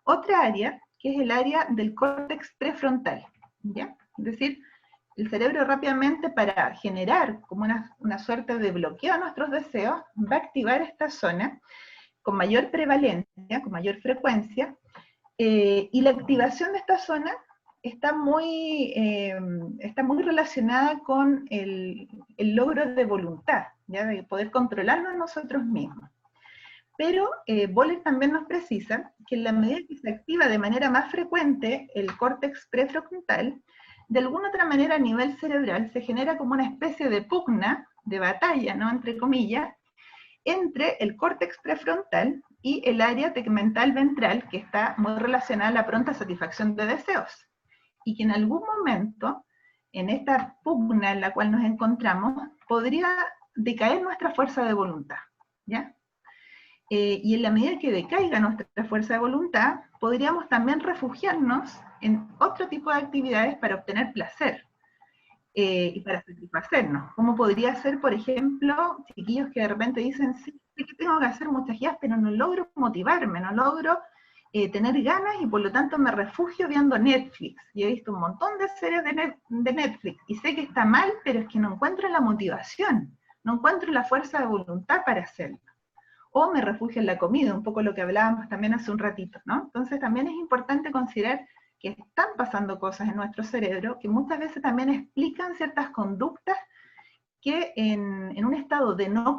otra área, que es el área del córtex prefrontal, ¿ya? Es decir, el cerebro rápidamente, para generar como una suerte de bloqueo a nuestros deseos, va a activar esta zona con mayor prevalencia, con mayor frecuencia, y la activación de esta zona está muy relacionada con el logro de voluntad, ¿ya? De poder controlarnos nosotros mismos. Pero Boller también nos precisa que en la medida que se activa de manera más frecuente el córtex prefrontal, de alguna otra manera a nivel cerebral se genera como una especie de pugna, de batalla, ¿no?, entre comillas, entre el córtex prefrontal y el área tegmental ventral, que está muy relacionada a la pronta satisfacción de deseos. Y que en algún momento, en esta pugna en la cual nos encontramos, podría decaer nuestra fuerza de voluntad, ¿ya? Y en la medida que decaiga nuestra fuerza de voluntad, podríamos también refugiarnos en otro tipo de actividades para obtener placer y para satisfacernos. Como podría ser, por ejemplo, chiquillos que de repente dicen, sí, sé que tengo que hacer muchas guías, pero no logro motivarme, no logro tener ganas, y por lo tanto me refugio viendo Netflix. Y he visto un montón de series de Netflix, y sé que está mal, pero es que no encuentro la motivación, no encuentro la fuerza de voluntad para hacerlo. O me refugio en la comida, un poco lo que hablábamos también hace un ratito, ¿no? Entonces también es importante considerar que están pasando cosas en nuestro cerebro que muchas veces también explican ciertas conductas que en un estado de no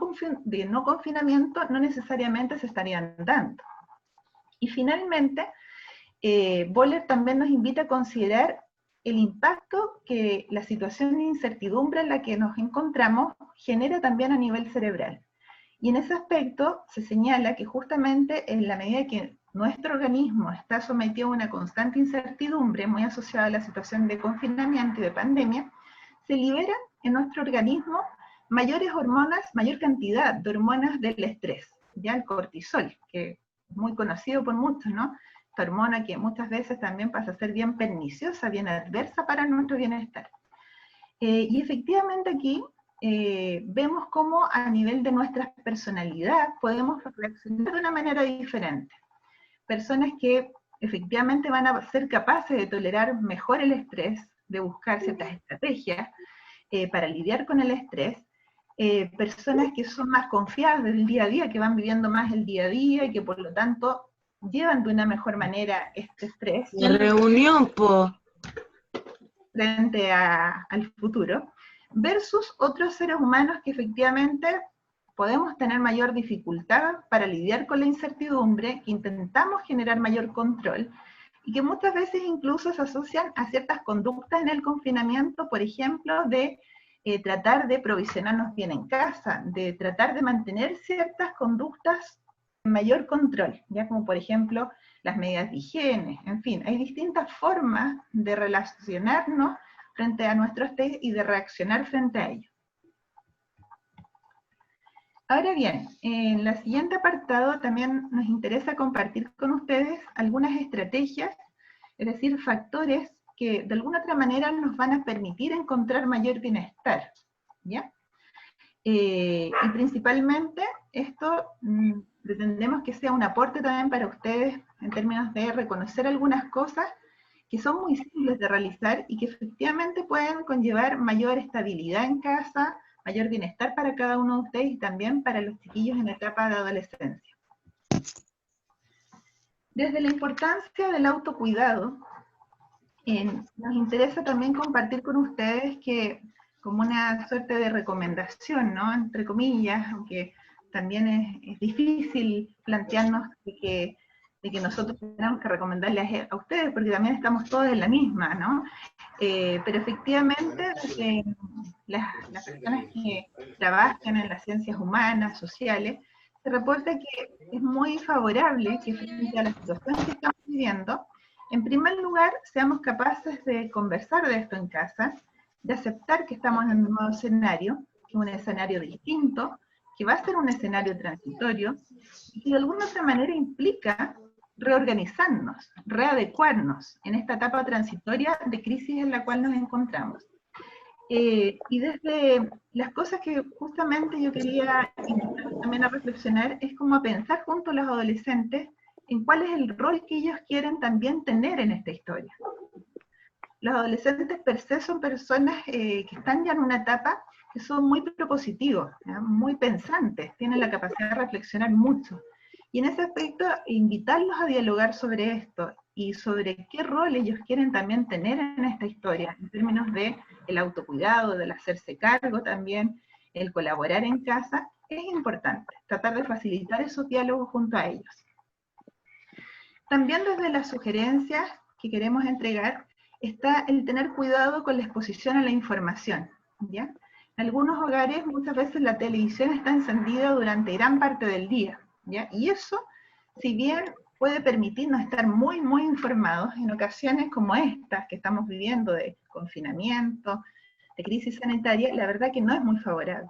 confinamiento no necesariamente se estarían dando. Y finalmente, Boller también nos invita a considerar el impacto que la situación de incertidumbre en la que nos encontramos genera también a nivel cerebral. Y en ese aspecto se señala que justamente en la medida que nuestro organismo está sometido a una constante incertidumbre, muy asociada a la situación de confinamiento y de pandemia, se liberan en nuestro organismo mayores hormonas, mayor cantidad de hormonas del estrés, ya el cortisol, que es muy conocido por muchos, ¿no? Esta hormona que muchas veces también pasa a ser bien perniciosa, bien adversa para nuestro bienestar. Y efectivamente aquí vemos cómo a nivel de nuestra personalidad podemos reaccionar de una manera diferente. Personas que efectivamente van a ser capaces de tolerar mejor el estrés, de buscar ciertas estrategias para lidiar con el estrés, personas que son más confiadas del día a día, que van viviendo más el día a día y que por lo tanto llevan de una mejor manera este estrés. La reunión, po. Frente al futuro, versus otros seres humanos que efectivamente podemos tener mayor dificultad para lidiar con la incertidumbre, que intentamos generar mayor control, y que muchas veces incluso se asocian a ciertas conductas en el confinamiento, por ejemplo, de tratar de provisionarnos bien en casa, de tratar de mantener ciertas conductas en mayor control, ya como por ejemplo las medidas de higiene. En fin, hay distintas formas de relacionarnos frente a nuestro estrés y de reaccionar frente a ello. Ahora bien, en el siguiente apartado también nos interesa compartir con ustedes algunas estrategias, es decir, factores que de alguna otra manera nos van a permitir encontrar mayor bienestar, ¿ya? Y principalmente esto pretendemos que sea un aporte también para ustedes en términos de reconocer algunas cosas que son muy simples de realizar y que efectivamente pueden conllevar mayor estabilidad en casa, mayor bienestar para cada uno de ustedes y también para los chiquillos en la etapa de adolescencia. Desde la importancia del autocuidado, nos interesa también compartir con ustedes que, como una suerte de recomendación, ¿no?, entre comillas, aunque también es difícil plantearnos de que nosotros tenemos que recomendarles a ustedes, porque también estamos todos en la misma, ¿no? Pero efectivamente, las personas que trabajan en las ciencias humanas, sociales, se reporta que es muy favorable que frente a la situación que estamos viviendo, en primer lugar, seamos capaces de conversar de esto en casa, de aceptar que estamos en un nuevo escenario, que es un escenario distinto, que va a ser un escenario transitorio, y que de alguna otra manera implica reorganizarnos, readecuarnos en esta etapa transitoria de crisis en la cual nos encontramos. Y desde las cosas que justamente yo quería invitar también a reflexionar es como a pensar junto a los adolescentes en cuál es el rol que ellos quieren también tener en esta historia. Los adolescentes per se son personas que están ya en una etapa que son muy propositivos, ¿ya? Muy pensantes, tienen la capacidad de reflexionar mucho. Y en ese aspecto, invitarlos a dialogar sobre esto y sobre qué rol ellos quieren también tener en esta historia, en términos de el autocuidado, del hacerse cargo también, el colaborar en casa, es importante, tratar de facilitar esos diálogos junto a ellos. También desde las sugerencias que queremos entregar, está el tener cuidado con la exposición a la información, ¿ya? En algunos hogares muchas veces la televisión está encendida durante gran parte del día, ¿ya? Y eso, si bien puede permitirnos estar muy informados, en ocasiones como estas que estamos viviendo de confinamiento, de crisis sanitaria, la verdad que no es muy favorable.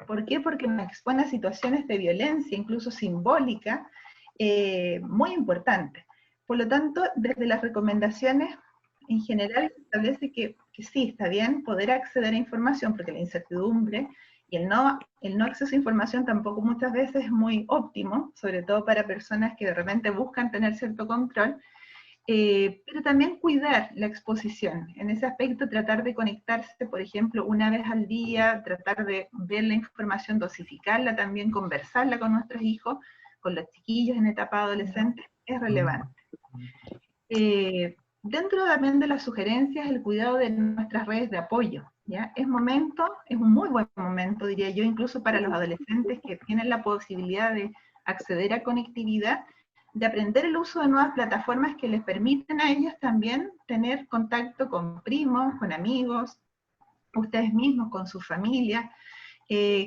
¿Por qué? Porque nos expone a situaciones de violencia, incluso simbólica, muy importantes. Por lo tanto, desde las recomendaciones, en general se establece que sí, está bien poder acceder a información, porque la incertidumbre y el no acceso a información tampoco muchas veces es muy óptimo, sobre todo para personas que de repente buscan tener cierto control, pero también cuidar la exposición. En ese aspecto, tratar de conectarse, por ejemplo, una vez al día, tratar de ver la información, dosificarla también, conversarla con nuestros hijos, con los chiquillos en etapa adolescente, es relevante. Dentro también de las sugerencias, el cuidado de nuestras redes de apoyo, ¿ya? Es un muy buen momento, diría yo, incluso para los adolescentes que tienen la posibilidad de acceder a conectividad, de aprender el uso de nuevas plataformas que les permiten a ellos también tener contacto con primos, con amigos, ustedes mismos, con su familia.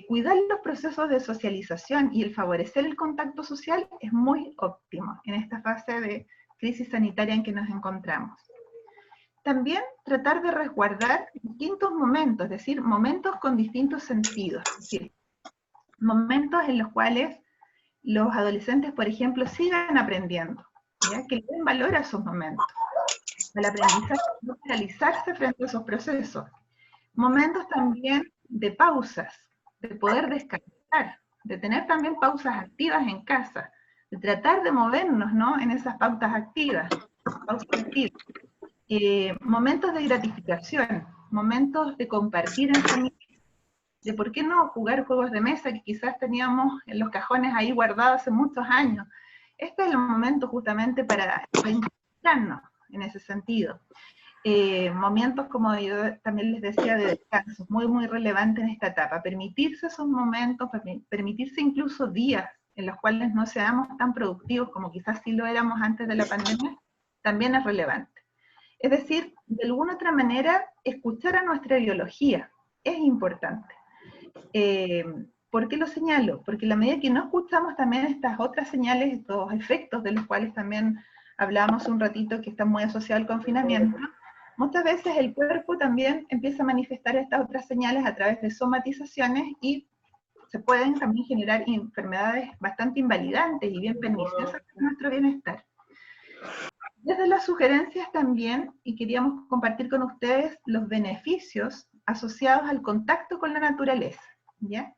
Cuidar los procesos de socialización y el favorecer el contacto social es muy óptimo en esta fase de crisis sanitaria en que nos encontramos. También tratar de resguardar distintos momentos, es decir, momentos con distintos sentidos, es decir, momentos en los cuales los adolescentes, por ejemplo, sigan aprendiendo, ¿ya? Que le den valor a esos momentos, al aprendizaje, no paralizarse frente a esos procesos. Momentos también de pausas, de poder descansar, de tener también pausas activas en casa, de tratar de movernos, ¿no?, en esas pausas activas. Momentos de gratificación, momentos de compartir en familia, de por qué no jugar juegos de mesa que quizás teníamos en los cajones ahí guardados hace muchos años. Este es el momento justamente para reintegrarnos en ese sentido. Momentos, como yo también les decía, de descanso, muy relevantes en esta etapa. Permitirse esos momentos, permitirse incluso días en los cuales no seamos tan productivos como quizás sí lo éramos antes de la pandemia, también es relevante. Es decir, de alguna otra manera, escuchar a nuestra biología es importante. ¿Por qué lo señalo? Porque a la medida que no escuchamos también estas otras señales, estos efectos de los cuales también hablábamos un ratito que están muy asociados al confinamiento, muchas veces el cuerpo también empieza a manifestar estas otras señales a través de somatizaciones y se pueden también generar enfermedades bastante invalidantes y bien perniciosas para nuestro bienestar. Desde las sugerencias también, y queríamos compartir con ustedes los beneficios asociados al contacto con la naturaleza, ¿ya?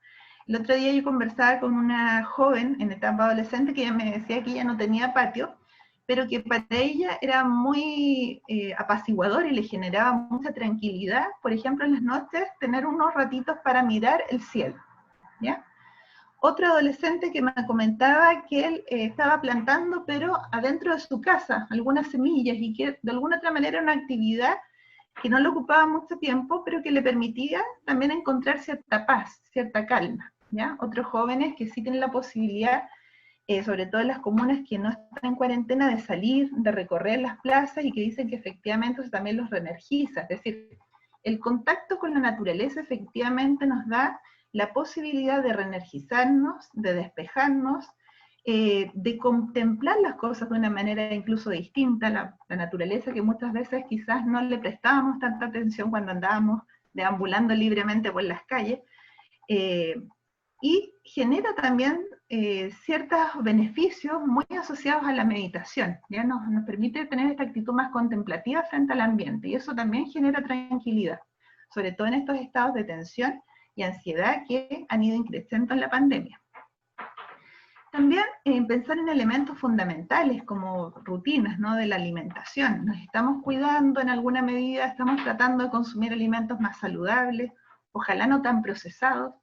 El otro día yo conversaba con una joven en etapa adolescente que ella me decía que ella no tenía patio, pero que para ella era muy apaciguador y le generaba mucha tranquilidad, por ejemplo, en las noches, tener unos ratitos para mirar el cielo, ¿ya? Otro adolescente que me comentaba que él estaba plantando, pero adentro de su casa, algunas semillas, y que de alguna otra manera era una actividad que no le ocupaba mucho tiempo, pero que le permitía también encontrar cierta paz, cierta calma, ¿ya? Otros jóvenes que sí tienen la posibilidad, sobre todo en las comunas que no están en cuarentena, de salir, de recorrer las plazas, y que dicen que efectivamente eso también los reenergiza. Es decir, el contacto con la naturaleza efectivamente nos da la posibilidad de reenergizarnos, de despejarnos, de contemplar las cosas de una manera incluso distinta, la naturaleza que muchas veces quizás no le prestábamos tanta atención cuando andábamos deambulando libremente por las calles. y genera también ciertos beneficios muy asociados a la meditación, ¿ya? Nos permite tener esta actitud más contemplativa frente al ambiente, y eso también genera tranquilidad, sobre todo en estos estados de tensión y ansiedad que han ido increciendo en la pandemia. También pensar en elementos fundamentales como rutinas, ¿no?, de la alimentación. Nos estamos cuidando en alguna medida, estamos tratando de consumir alimentos más saludables, ojalá no tan procesados.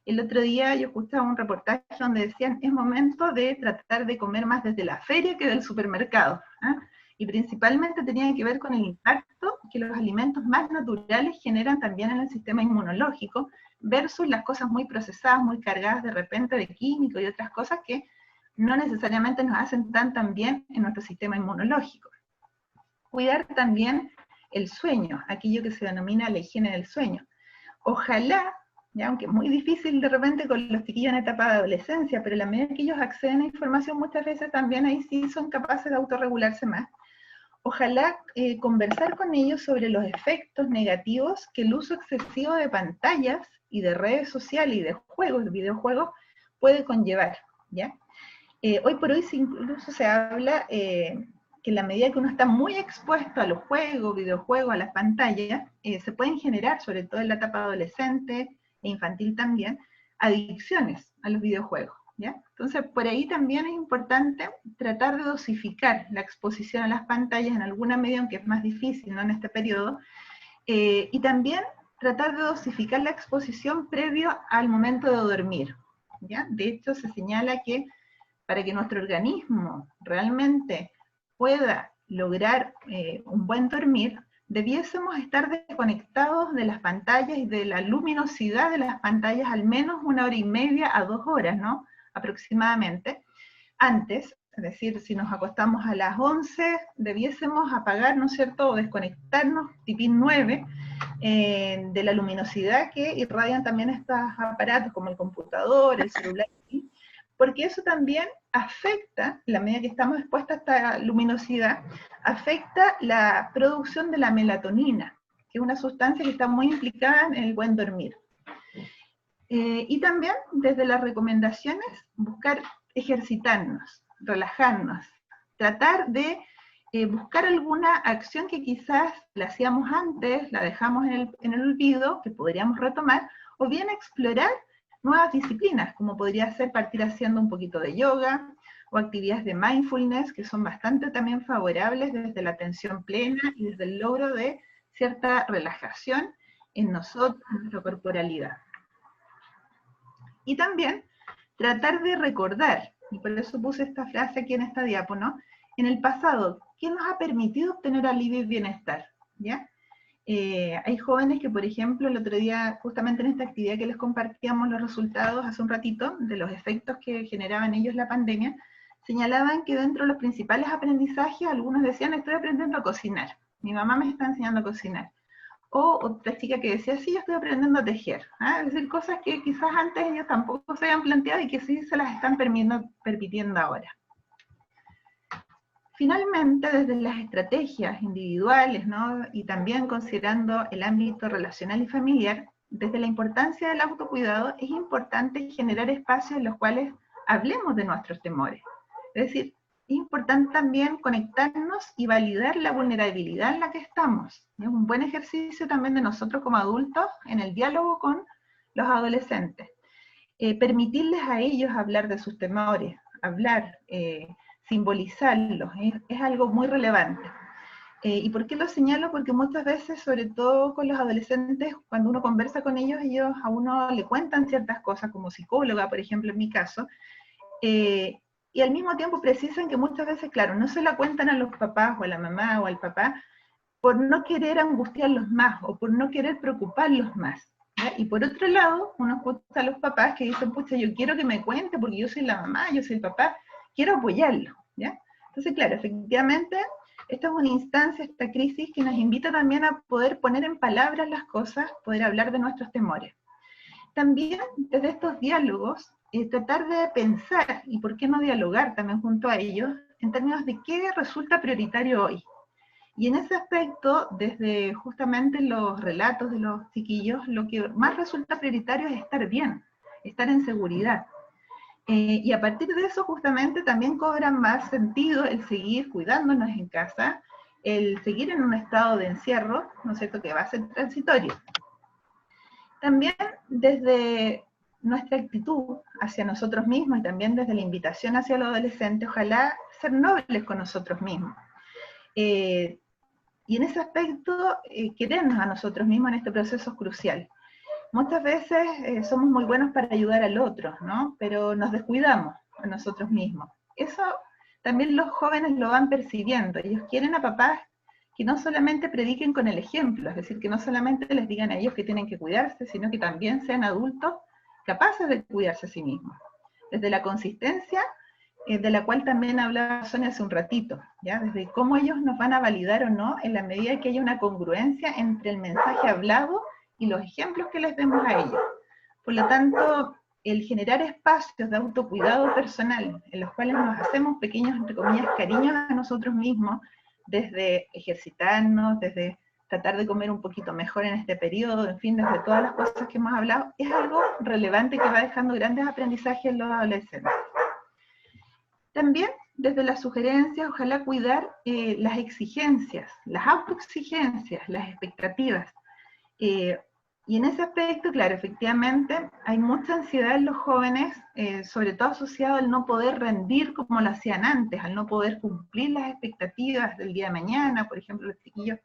El otro día yo escuchaba un reportaje donde decían, es momento de tratar de comer más desde la feria que del supermercado, ¿eh? Y principalmente tenía que ver con el impacto que los alimentos más naturales generan también en el sistema inmunológico, versus las cosas muy procesadas, muy cargadas de repente de químicos y otras cosas que no necesariamente nos hacen tan bien en nuestro sistema inmunológico. Cuidar también el sueño, aquello que se denomina la higiene del sueño. Ojalá, ya, aunque es muy difícil de repente con los chiquillos en etapa de adolescencia, pero a la medida que ellos acceden a información muchas veces también ahí sí son capaces de autorregularse más. Ojalá conversar con ellos sobre los efectos negativos que el uso excesivo de pantallas y de redes sociales y de juegos, de videojuegos, puede conllevar, ¿ya? Hoy por hoy incluso se habla que en la medida que uno está muy expuesto a los juegos, videojuegos, a las pantallas, se pueden generar, sobre todo en la etapa adolescente e infantil también, adicciones a los videojuegos, ¿ya? Entonces, por ahí también es importante tratar de dosificar la exposición a las pantallas en alguna medida, aunque es más difícil, ¿no?, en este periodo, y también tratar de dosificar la exposición previo al momento de dormir, ¿ya? De hecho, se señala que para que nuestro organismo realmente pueda lograr un buen dormir, debiésemos estar desconectados de las pantallas y de la luminosidad de las pantallas al menos 1 hora y media a 2 horas, ¿no?, aproximadamente, antes. Es decir, si nos acostamos a las 11, debiésemos apagar, ¿no es cierto?, o desconectarnos, tipín 9, de la luminosidad que irradian también estos aparatos, como el computador, el celular, porque eso también afecta, la medida que estamos expuestos a esta luminosidad, afecta la producción de la melatonina, que es una sustancia que está muy implicada en el buen dormir. Y también, desde las recomendaciones, buscar ejercitarnos, relajarnos, tratar de buscar alguna acción que quizás la hacíamos antes, la dejamos en el olvido, que podríamos retomar, o bien explorar nuevas disciplinas, como podría ser partir haciendo un poquito de yoga, o actividades de mindfulness, que son bastante también favorables desde la atención plena y desde el logro de cierta relajación en nosotros, en nuestra corporalidad. Y también tratar de recordar, y por eso puse esta frase aquí en esta diapo, ¿no?, en el pasado, ¿qué nos ha permitido obtener alivio y bienestar? ¿Ya? Hay jóvenes que, por ejemplo, el otro día, justamente en esta actividad que les compartíamos los resultados hace un ratito, de los efectos que generaban ellos la pandemia, señalaban que dentro de los principales aprendizajes, algunos decían, estoy aprendiendo a cocinar, mi mamá me está enseñando a cocinar. O otra chica que decía, sí, yo estoy aprendiendo a tejer. Es decir, cosas que quizás antes ellos tampoco se habían planteado y que sí se las están permitiendo ahora. Finalmente, desde las estrategias individuales, ¿no?, y también considerando el ámbito relacional y familiar, desde la importancia del autocuidado, es importante generar espacios en los cuales hablemos de nuestros temores. Es decir, es importante también conectarnos y validar la vulnerabilidad en la que estamos. Es un buen ejercicio también de nosotros como adultos en el diálogo con los adolescentes. Permitirles a ellos hablar de sus temores, hablar, simbolizarlos, es algo muy relevante. ¿Y por qué lo señalo? Porque muchas veces, sobre todo con los adolescentes, cuando uno conversa con ellos, ellos a uno le cuentan ciertas cosas, como psicóloga, por ejemplo, en mi caso, y al mismo tiempo precisan que muchas veces, claro, no se la cuentan a los papás, o a la mamá, o al papá, por no querer angustiarlos más, o por no querer preocuparlos más, ¿ya? Y por otro lado, uno escucha a los papás que dicen, pucha, yo quiero que me cuente, porque yo soy la mamá, yo soy el papá, quiero apoyarlo, ¿ya? Entonces, claro, efectivamente, esta es una instancia, esta crisis, que nos invita también a poder poner en palabras las cosas, poder hablar de nuestros temores. También, desde estos diálogos, tratar de pensar, y por qué no dialogar también junto a ellos, en términos de qué resulta prioritario hoy. Y en ese aspecto, desde justamente los relatos de los chiquillos, lo que más resulta prioritario es estar bien, estar en seguridad. Y a partir de eso justamente también cobra más sentido el seguir cuidándonos en casa, el seguir en un estado de encierro, ¿no es cierto?, que va a ser transitorio. También desde nuestra actitud hacia nosotros mismos y también desde la invitación hacia los adolescentes, ojalá ser nobles con nosotros mismos. Y en ese aspecto, querernos a nosotros mismos en este proceso es crucial. Muchas veces somos muy buenos para ayudar al otro, ¿no? Pero nos descuidamos a nosotros mismos. Eso también los jóvenes lo van percibiendo. Ellos quieren a papás que no solamente prediquen con el ejemplo, es decir, que no solamente les digan a ellos que tienen que cuidarse, sino que también sean adultos capaces de cuidarse a sí mismos. Desde la consistencia, de la cual también hablaba Sonia hace un ratito, ¿ya? Desde cómo ellos nos van a validar o no, en la medida que haya una congruencia entre el mensaje hablado y los ejemplos que les demos a ellos. Por lo tanto, el generar espacios de autocuidado personal, en los cuales nos hacemos pequeños, entre comillas, cariños a nosotros mismos, desde ejercitarnos, desde tratar de comer un poquito mejor en este periodo, en fin, desde todas las cosas que hemos hablado, es algo relevante que va dejando grandes aprendizajes en los adolescentes. También, desde las sugerencias, ojalá cuidar las exigencias, las autoexigencias, las expectativas. Y en ese aspecto, claro, efectivamente, hay mucha ansiedad en los jóvenes, sobre todo asociado al no poder rendir como lo hacían antes, al no poder cumplir las expectativas del día de mañana. Por ejemplo, los chiquillos,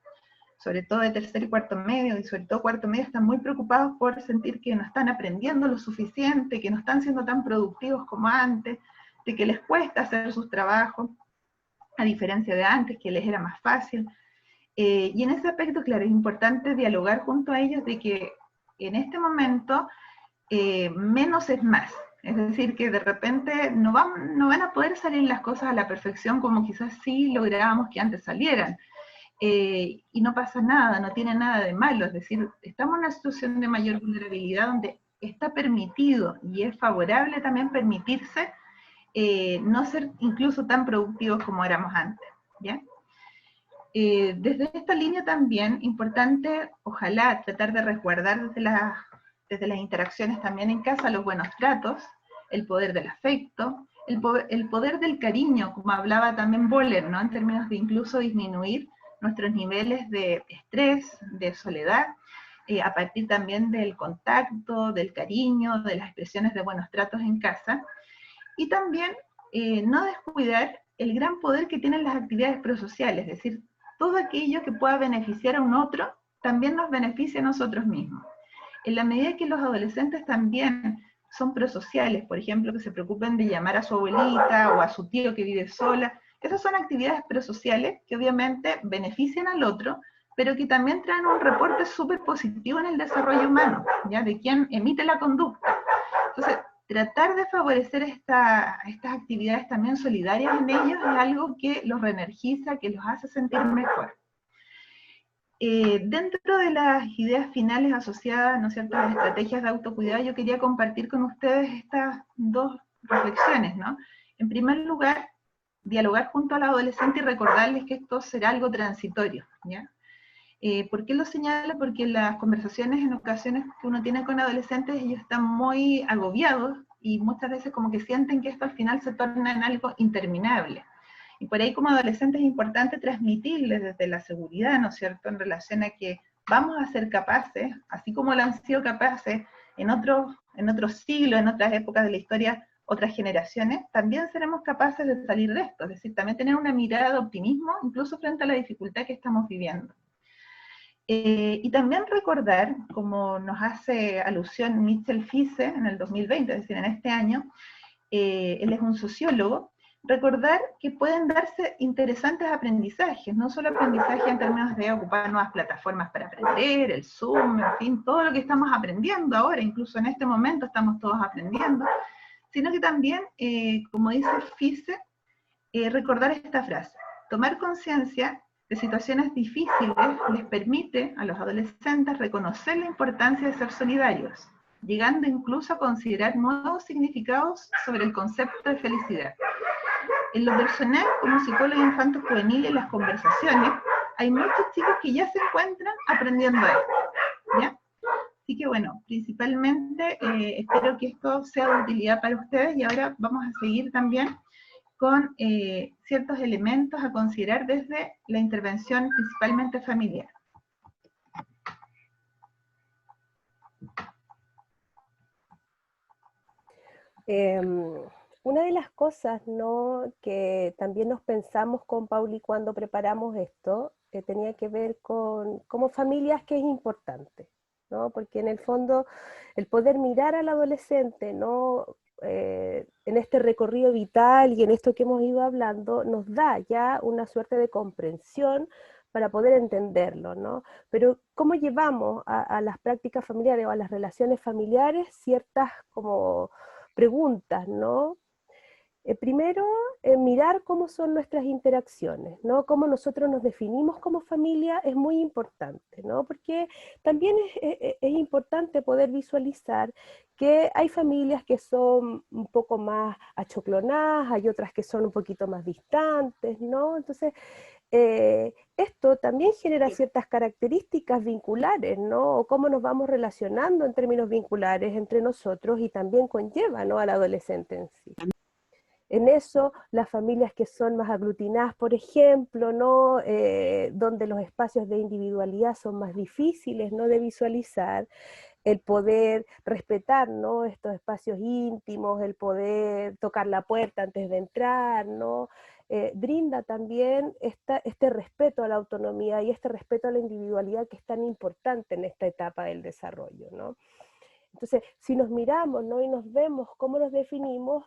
sobre todo de tercer y cuarto medio, y sobre todo cuarto medio, están muy preocupados por sentir que no están aprendiendo lo suficiente, que no están siendo tan productivos como antes, de que les cuesta hacer sus trabajos, a diferencia de antes, que les era más fácil. Y en ese aspecto, claro, es importante dialogar junto a ellos de que en este momento menos es más. Es decir, que de repente no van a poder salir las cosas a la perfección como quizás sí lográbamos que antes salieran. Y no pasa nada, no tiene nada de malo. Es decir, estamos en una situación de mayor vulnerabilidad donde está permitido y es favorable también permitirse no ser incluso tan productivos como éramos antes, ¿ya? Desde esta línea también, importante, ojalá tratar de resguardar desde las interacciones también en casa los buenos tratos, el poder del afecto, el poder del cariño, como hablaba también Boller, ¿no? En términos de incluso disminuir nuestros niveles de estrés, de soledad, a partir también del contacto, del cariño, de las expresiones de buenos tratos en casa, y también no descuidar el gran poder que tienen las actividades prosociales, es decir, todo aquello que pueda beneficiar a un otro, también nos beneficia a nosotros mismos. En la medida que los adolescentes también son prosociales, por ejemplo, que se preocupen de llamar a su abuelita o a su tío que vive sola, esas son actividades prosociales que obviamente benefician al otro, pero que también traen un reporte súper positivo en el desarrollo humano, ¿ya? De quien emite la conducta. Entonces, tratar de favorecer estas actividades también solidarias en ellos es algo que los reenergiza, que los hace sentir mejor. Dentro de las ideas finales asociadas, ¿no es cierto?, a las estrategias de autocuidado, yo quería compartir con ustedes estas dos reflexiones, ¿no? En primer lugar, dialogar junto a los adolescentes y recordarles que esto será algo transitorio, ¿ya? ¿Por qué lo señalo? Porque en las conversaciones, en ocasiones que uno tiene con adolescentes, ellos están muy agobiados y muchas veces como que sienten que esto al final se torna en algo interminable. Y por ahí como adolescentes es importante transmitirles desde la seguridad, ¿no es cierto?, en relación a que vamos a ser capaces, así como lo han sido capaces en otros siglos, en otras épocas de la historia, otras generaciones, también seremos capaces de salir de esto, es decir, también tener una mirada de optimismo, incluso frente a la dificultad que estamos viviendo. Y también recordar, como nos hace alusión Mitchell Fise en el 2020, es decir, en este año, él es un sociólogo, recordar que pueden darse interesantes aprendizajes, no solo aprendizaje en términos de ocupar nuevas plataformas para aprender, el Zoom, en fin, todo lo que estamos aprendiendo ahora, incluso en este momento estamos todos aprendiendo, sino que también, como dice Fise, recordar esta frase: tomar conciencia de situaciones difíciles les permite a los adolescentes reconocer la importancia de ser solidarios, llegando incluso a considerar nuevos significados sobre el concepto de felicidad. En lo personal, como psicóloga infanto-juvenil, en las conversaciones, hay muchos chicos que ya se encuentran aprendiendo esto, ¿ya? Así que bueno, principalmente espero que esto sea de utilidad para ustedes y ahora vamos a seguir también con ciertos elementos a considerar desde la intervención principalmente familiar. Una de las cosas, ¿no?, que también nos pensamos con Pauli cuando preparamos esto, tenía que ver con como familias, que es importante, ¿no? Porque en el fondo el poder mirar al adolescente, ¿no?, en este recorrido vital y en esto que hemos ido hablando, nos da ya una suerte de comprensión para poder entenderlo, ¿no? Pero ¿cómo llevamos a las prácticas familiares o a las relaciones familiares ciertas como preguntas, ¿no? Primero, mirar cómo son nuestras interacciones, ¿no? Cómo nosotros nos definimos como familia es muy importante, ¿no? Porque también es importante poder visualizar que hay familias que son un poco más achoclonadas, hay otras que son un poquito más distantes, ¿no? Entonces, esto también genera ciertas características vinculares, ¿no? O cómo nos vamos relacionando en términos vinculares entre nosotros y también conlleva, ¿no?, al adolescente en sí. En eso, las familias que son más aglutinadas, por ejemplo, ¿no?, donde los espacios de individualidad son más difíciles, ¿no?, de visualizar, el poder respetar, ¿no?, estos espacios íntimos, el poder tocar la puerta antes de entrar, ¿no?, brinda también este respeto a la autonomía y este respeto a la individualidad que es tan importante en esta etapa del desarrollo, ¿no? Entonces, si nos miramos, ¿no?, y nos vemos cómo nos definimos,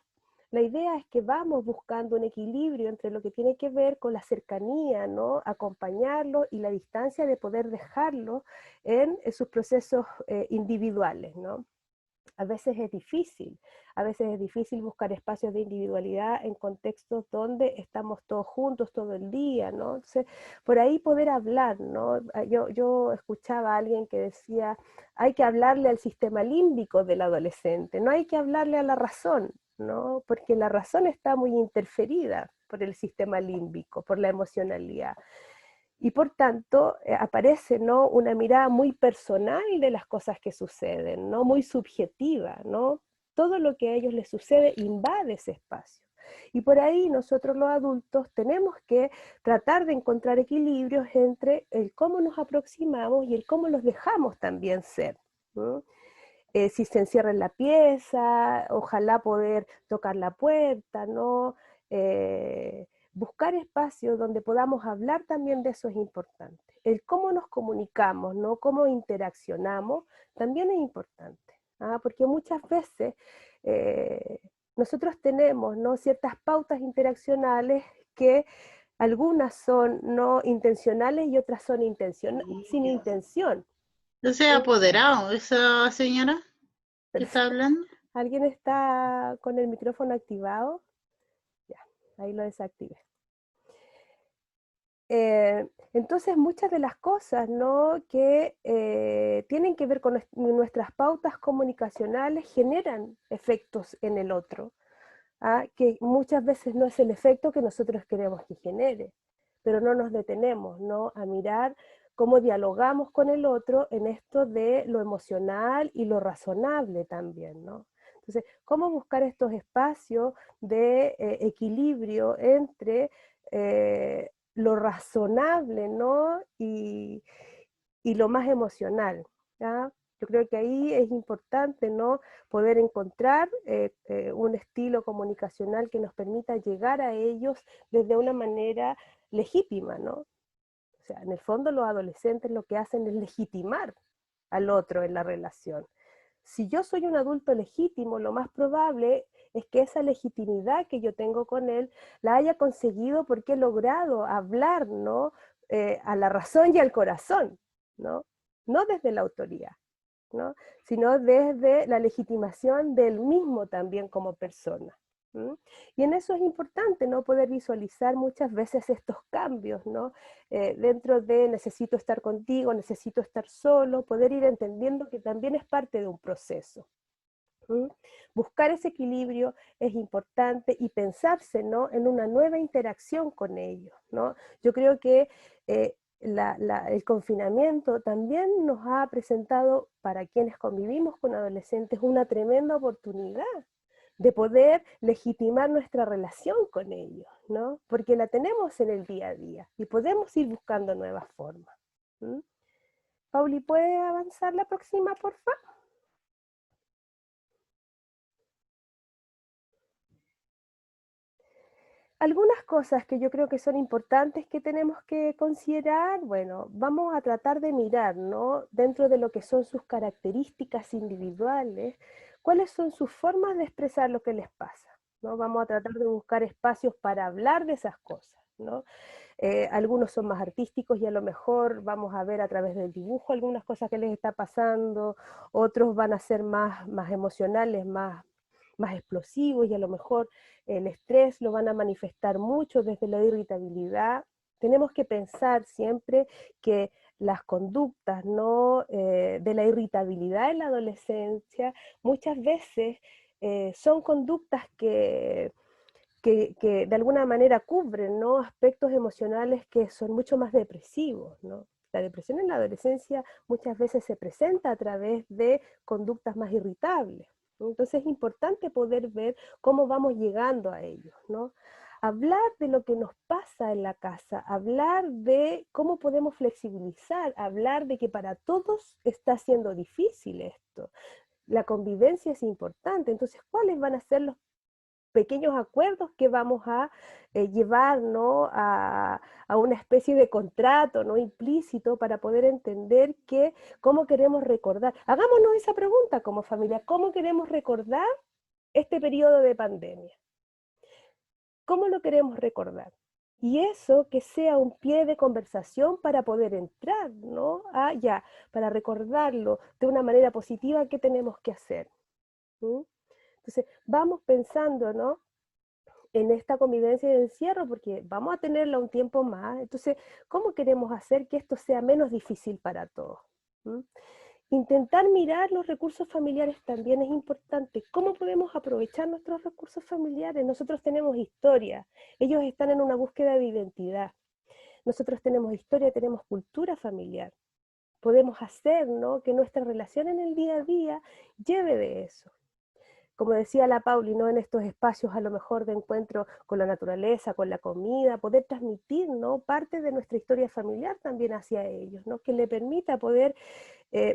la idea es que vamos buscando un equilibrio entre lo que tiene que ver con la cercanía, ¿no?, acompañarlo, y la distancia de poder dejarlo en sus procesos individuales, ¿no? A veces es difícil buscar espacios de individualidad en contextos donde estamos todos juntos todo el día, ¿no? Entonces, por ahí poder hablar, ¿no? Yo escuchaba a alguien que decía, hay que hablarle al sistema límbico del adolescente, no hay que hablarle a la razón, ¿no? Porque la razón está muy interferida por el sistema límbico, por la emocionalidad. Y por tanto, aparece, ¿no?, una mirada muy personal de las cosas que suceden, ¿no?, muy subjetiva, ¿no? Todo lo que a ellos les sucede invade ese espacio. Y por ahí nosotros los adultos tenemos que tratar de encontrar equilibrios entre el cómo nos aproximamos y el cómo los dejamos también ser, ¿no? Si se encierra en la pieza, ojalá poder tocar la puerta, ¿no? Buscar espacios donde podamos hablar también de eso es importante. El cómo nos comunicamos, ¿no?, cómo interaccionamos, también es importante, ¿ah? Porque muchas veces nosotros tenemos, ¿no?, ciertas pautas interaccionales que algunas son no intencionales y otras son sin intención. ¿No se ha apoderado esa señora que está hablando? ¿Alguien está con el micrófono activado? Ya, ahí lo desactivé. Entonces muchas de las cosas, ¿no?, que tienen que ver con nuestras pautas comunicacionales generan efectos en el otro, ¿ah? Que muchas veces no es el efecto que nosotros queremos que genere, pero no nos detenemos, ¿no?, a mirar cómo dialogamos con el otro en esto de lo emocional y lo razonable también, ¿no? Entonces, ¿cómo buscar estos espacios de equilibrio entre lo razonable, ¿no?, y lo más emocional, ¿ya? Yo creo que ahí es importante, ¿no?, poder encontrar un estilo comunicacional que nos permita llegar a ellos desde una manera legítima, ¿no? O sea, en el fondo los adolescentes lo que hacen es legitimar al otro en la relación. Si yo soy un adulto legítimo, lo más probable es que esa legitimidad que yo tengo con él la haya conseguido porque he logrado hablar, ¿no?, a la razón y al corazón, ¿no? No desde la autoridad, ¿no?, sino desde la legitimación del mismo también como persona. ¿Mm? Y en eso es importante, ¿no?, poder visualizar muchas veces estos cambios, ¿no?, dentro de necesito estar contigo, necesito estar solo, poder ir entendiendo que también es parte de un proceso. ¿Mm? Buscar ese equilibrio es importante y pensarse, ¿no?, en una nueva interacción con ellos, ¿no? Yo creo que el confinamiento también nos ha presentado, para quienes convivimos con adolescentes, una tremenda oportunidad de poder legitimar nuestra relación con ellos, ¿no? Porque la tenemos en el día a día y podemos ir buscando nuevas formas. ¿Mm? Pauli, ¿puede avanzar la próxima, por favor? Algunas cosas que yo creo que son importantes que tenemos que considerar, bueno, vamos a tratar de mirar, ¿no? Dentro de lo que son sus características individuales, cuáles son sus formas de expresar lo que les pasa, ¿no? Vamos a tratar de buscar espacios para hablar de esas cosas, ¿no? Algunos son más artísticos y a lo mejor vamos a ver a través del dibujo algunas cosas que les está pasando, otros van a ser más emocionales, más explosivos, y a lo mejor el estrés lo van a manifestar mucho desde la irritabilidad. Tenemos que pensar siempre que las conductas, ¿no? De la irritabilidad en la adolescencia muchas veces son conductas que de alguna manera cubren, ¿no? Aspectos emocionales que son mucho más depresivos, ¿no? La depresión en la adolescencia muchas veces se presenta a través de conductas más irritables. Entonces es importante poder ver cómo vamos llegando a ellos, ¿no? Hablar de lo que nos pasa en la casa, hablar de cómo podemos flexibilizar, hablar de que para todos está siendo difícil esto. La convivencia es importante, entonces ¿cuáles van a ser los pequeños acuerdos que vamos a llevar, ¿no? a una especie de contrato, ¿no? implícito, para poder entender cómo queremos recordar? Hagámonos esa pregunta como familia: ¿cómo queremos recordar este periodo de pandemia? ¿Cómo lo queremos recordar? Y eso que sea un pie de conversación para poder entrar, ¿no? Para recordarlo de una manera positiva, ¿qué tenemos que hacer? ¿Mm? Entonces, vamos pensando, ¿no? en esta convivencia de encierro, porque vamos a tenerla un tiempo más. Entonces, ¿cómo queremos hacer que esto sea menos difícil para todos? ¿Mm? Intentar mirar los recursos familiares también es importante. ¿Cómo podemos aprovechar nuestros recursos familiares? Nosotros tenemos historia, ellos están en una búsqueda de identidad. Nosotros tenemos historia, tenemos cultura familiar. Podemos hacer, ¿no? que nuestra relación en el día a día lleve de eso. Como decía la Pauli, ¿no? en estos espacios a lo mejor de encuentro con la naturaleza, con la comida, poder transmitir, ¿no? parte de nuestra historia familiar también hacia ellos, ¿no? que le permita poder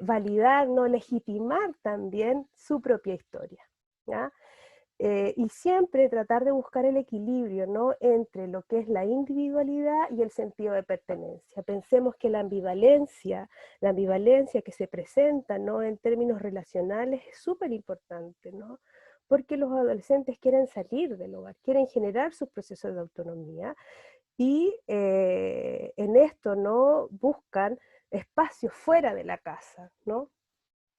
validar, ¿no? legitimar también su propia historia. ¿ya? Y siempre tratar de buscar el equilibrio, ¿no? entre lo que es la individualidad y el sentido de pertenencia. Pensemos que la ambivalencia que se presenta, ¿no? en términos relacionales es súper importante, ¿no? porque los adolescentes quieren salir del hogar, quieren generar sus procesos de autonomía, y en esto, ¿no? buscan espacios fuera de la casa, ¿no?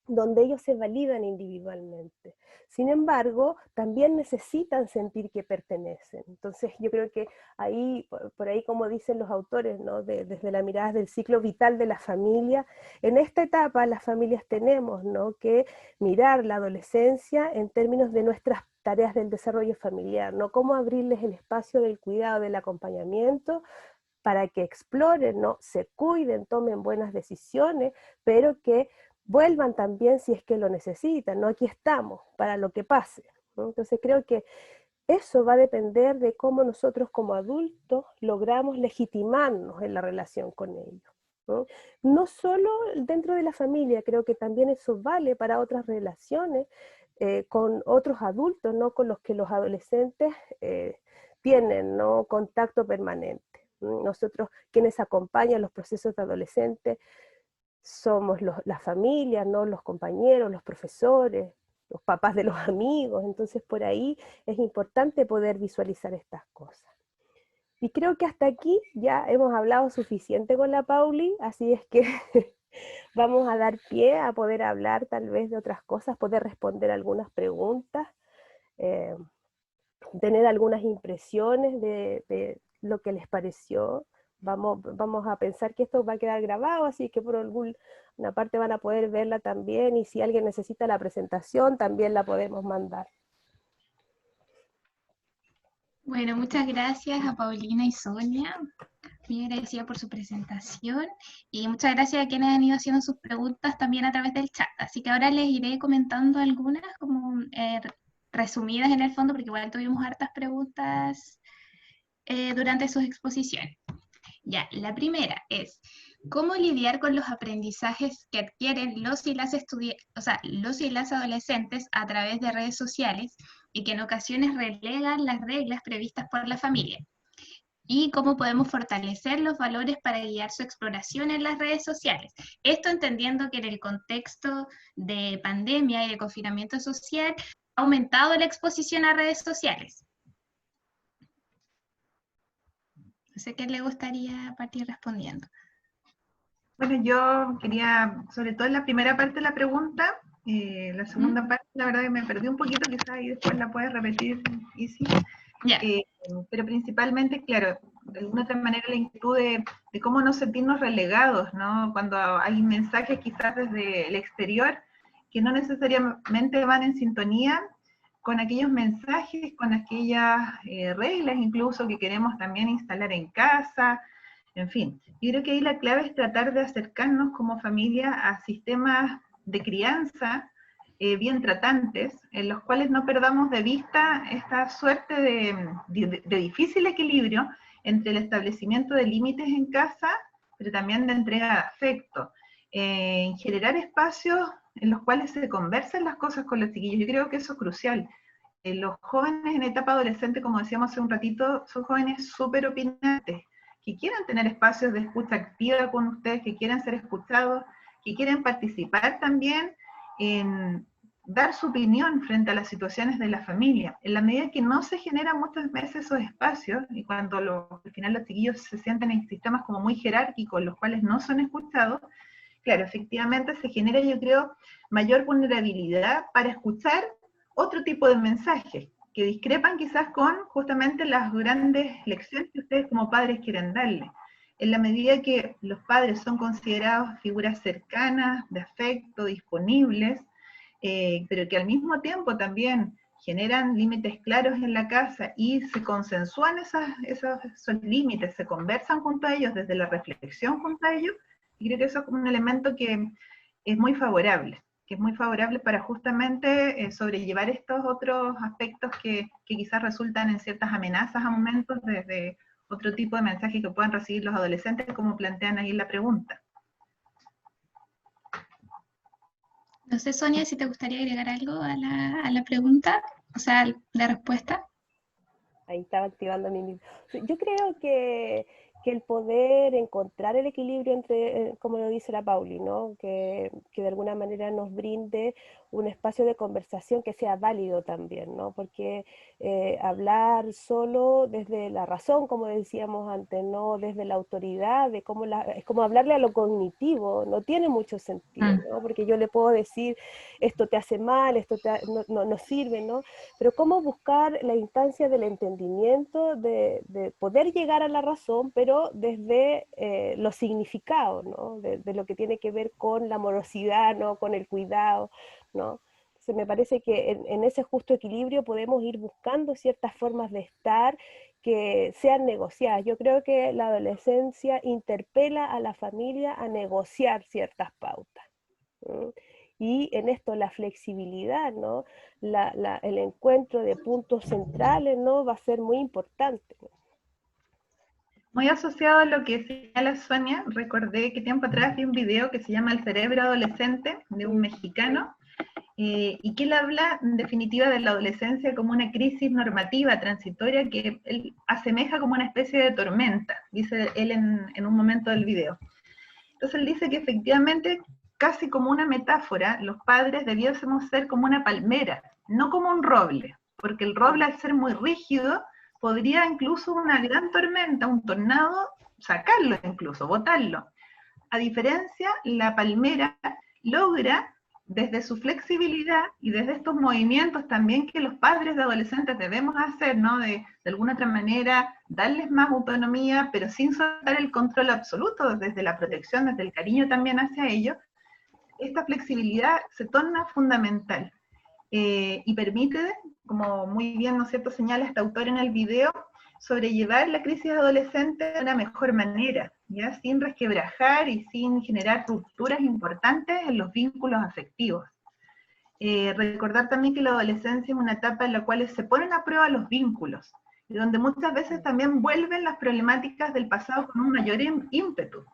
donde ellos se validan individualmente. Sin embargo, también necesitan sentir que pertenecen. Entonces yo creo que ahí, por ahí como dicen los autores, ¿no? desde la mirada del ciclo vital de la familia, en esta etapa las familias tenemos, ¿no? que mirar la adolescencia en términos de nuestras tareas del desarrollo familiar, ¿no? cómo abrirles el espacio del cuidado, del acompañamiento, para que exploren, ¿no? se cuiden, tomen buenas decisiones, pero que vuelvan también si es que lo necesitan, ¿no? Aquí estamos, para lo que pase, ¿no? Entonces creo que eso va a depender de cómo nosotros como adultos logramos legitimarnos en la relación con ellos, ¿no? No solo dentro de la familia, creo que también eso vale para otras relaciones con otros adultos, ¿no? Con los que los adolescentes tienen, ¿no? contacto permanente. Nosotros, quienes acompañan los procesos de adolescentes, somos las familias, ¿no? los compañeros, los profesores, los papás de los amigos. Entonces por ahí es importante poder visualizar estas cosas. Y creo que hasta aquí ya hemos hablado suficiente con la Pauli, así es que vamos a dar pie a poder hablar tal vez de otras cosas, poder responder algunas preguntas, tener algunas impresiones de lo que les pareció. Vamos a pensar que esto va a quedar grabado, así que por alguna parte van a poder verla también, y si alguien necesita la presentación también la podemos mandar. Bueno, muchas gracias a Paulina y Sonia Muy agradecida por su presentación y muchas gracias a quienes han ido haciendo sus preguntas también a través del chat. Así que ahora les iré comentando algunas como resumidas en el fondo, porque igual tuvimos hartas preguntas durante sus exposiciones. Ya, la primera es, ¿cómo lidiar con los aprendizajes que adquieren los y las adolescentes a través de redes sociales y que en ocasiones relegan las reglas previstas por la familia? ¿Y cómo podemos fortalecer los valores para guiar su exploración en las redes sociales? Esto entendiendo que en el contexto de pandemia y de confinamiento social ha aumentado la exposición a redes sociales. No sé qué le gustaría partir respondiendo. Bueno, yo quería, sobre todo en la primera parte de la pregunta, la segunda parte, la verdad que me perdí un poquito, quizás ahí después la puedes repetir, Isi. Pero principalmente, claro, de alguna otra manera la inquietud de cómo no sentirnos relegados, ¿no? Cuando hay mensajes quizás desde el exterior que no necesariamente van en sintonía con aquellos mensajes, con aquellas reglas incluso que queremos también instalar en casa, en fin. Yo creo que ahí la clave es tratar de acercarnos como familia a sistemas de crianza bien tratantes, en los cuales no perdamos de vista esta suerte de difícil equilibrio entre el establecimiento de límites en casa, pero también de entrega de afecto, en generar espacios en los cuales se conversen las cosas con los chiquillos. Yo creo que eso es crucial. Los jóvenes en etapa adolescente, como decíamos hace un ratito, son jóvenes súper opinantes, que quieren tener espacios de escucha activa con ustedes, que quieren ser escuchados, que quieren participar también en dar su opinión frente a las situaciones de la familia. En la medida que no se generan muchas veces esos espacios, y cuando al final los chiquillos se sienten en sistemas como muy jerárquicos, los cuales no son escuchados, claro, efectivamente se genera, yo creo, mayor vulnerabilidad para escuchar otro tipo de mensajes, que discrepan quizás con justamente las grandes lecciones que ustedes como padres quieren darle. En la medida que los padres son considerados figuras cercanas, de afecto, disponibles, pero que al mismo tiempo también generan límites claros en la casa y se consensúan esos límites, se conversan junto a ellos desde la reflexión junto a ellos, y creo que eso es como un elemento que es muy favorable, para justamente sobrellevar estos otros aspectos que quizás resultan en ciertas amenazas a momentos desde otro tipo de mensajes que puedan recibir los adolescentes, como plantean ahí en la pregunta. No sé, Sonia, si te gustaría agregar algo a la pregunta, o sea, la respuesta. Ahí estaba activando mi... Yo creo que el poder encontrar el equilibrio entre, como lo dice la Pauli, ¿no? Que de alguna manera nos brinde un espacio de conversación que sea válido también, ¿no? Porque hablar solo desde la razón, como decíamos antes, no desde la autoridad, es como hablarle a lo cognitivo, no tiene mucho sentido, ¿no? Porque yo le puedo decir, esto te hace mal, esto no sirve, ¿no? Pero cómo buscar la instancia del entendimiento, de poder llegar a la razón, pero desde los significados, ¿no? De lo que tiene que ver con la amorosidad, ¿no? Con el cuidado, ¿no? Entonces me parece que en ese justo equilibrio podemos ir buscando ciertas formas de estar que sean negociadas. Yo creo que la adolescencia interpela a la familia a negociar ciertas pautas, ¿no? Y en esto la flexibilidad, ¿no? El encuentro de puntos centrales, ¿no? Va a ser muy importante, ¿no? Muy asociado a lo que señala Sonia, recordé que tiempo atrás vi un video que se llama El cerebro adolescente, de un mexicano, y que él habla en definitiva de la adolescencia como una crisis normativa transitoria que él asemeja como una especie de tormenta, dice él en un momento del video. Entonces él dice que efectivamente, casi como una metáfora, los padres debiésemos ser como una palmera, no como un roble, porque el roble, al ser muy rígido, podría incluso una gran tormenta, un tornado, sacarlo incluso, botarlo. A diferencia, la palmera logra, desde su flexibilidad y desde estos movimientos también que los padres de adolescentes debemos hacer, ¿no? De alguna otra manera, darles más autonomía, pero sin soltar el control absoluto, desde la protección, desde el cariño también hacia ellos. Esta flexibilidad se torna fundamental y permite, como muy bien, ¿no es cierto?, señala este autor en el video, sobrellevar la crisis adolescente de una mejor manera, ¿ya? Sin resquebrajar y sin generar rupturas importantes en los vínculos afectivos. Recordar también que la adolescencia es una etapa en la cual se ponen a prueba los vínculos, y donde muchas veces también vuelven las problemáticas del pasado con un mayor ímpetu.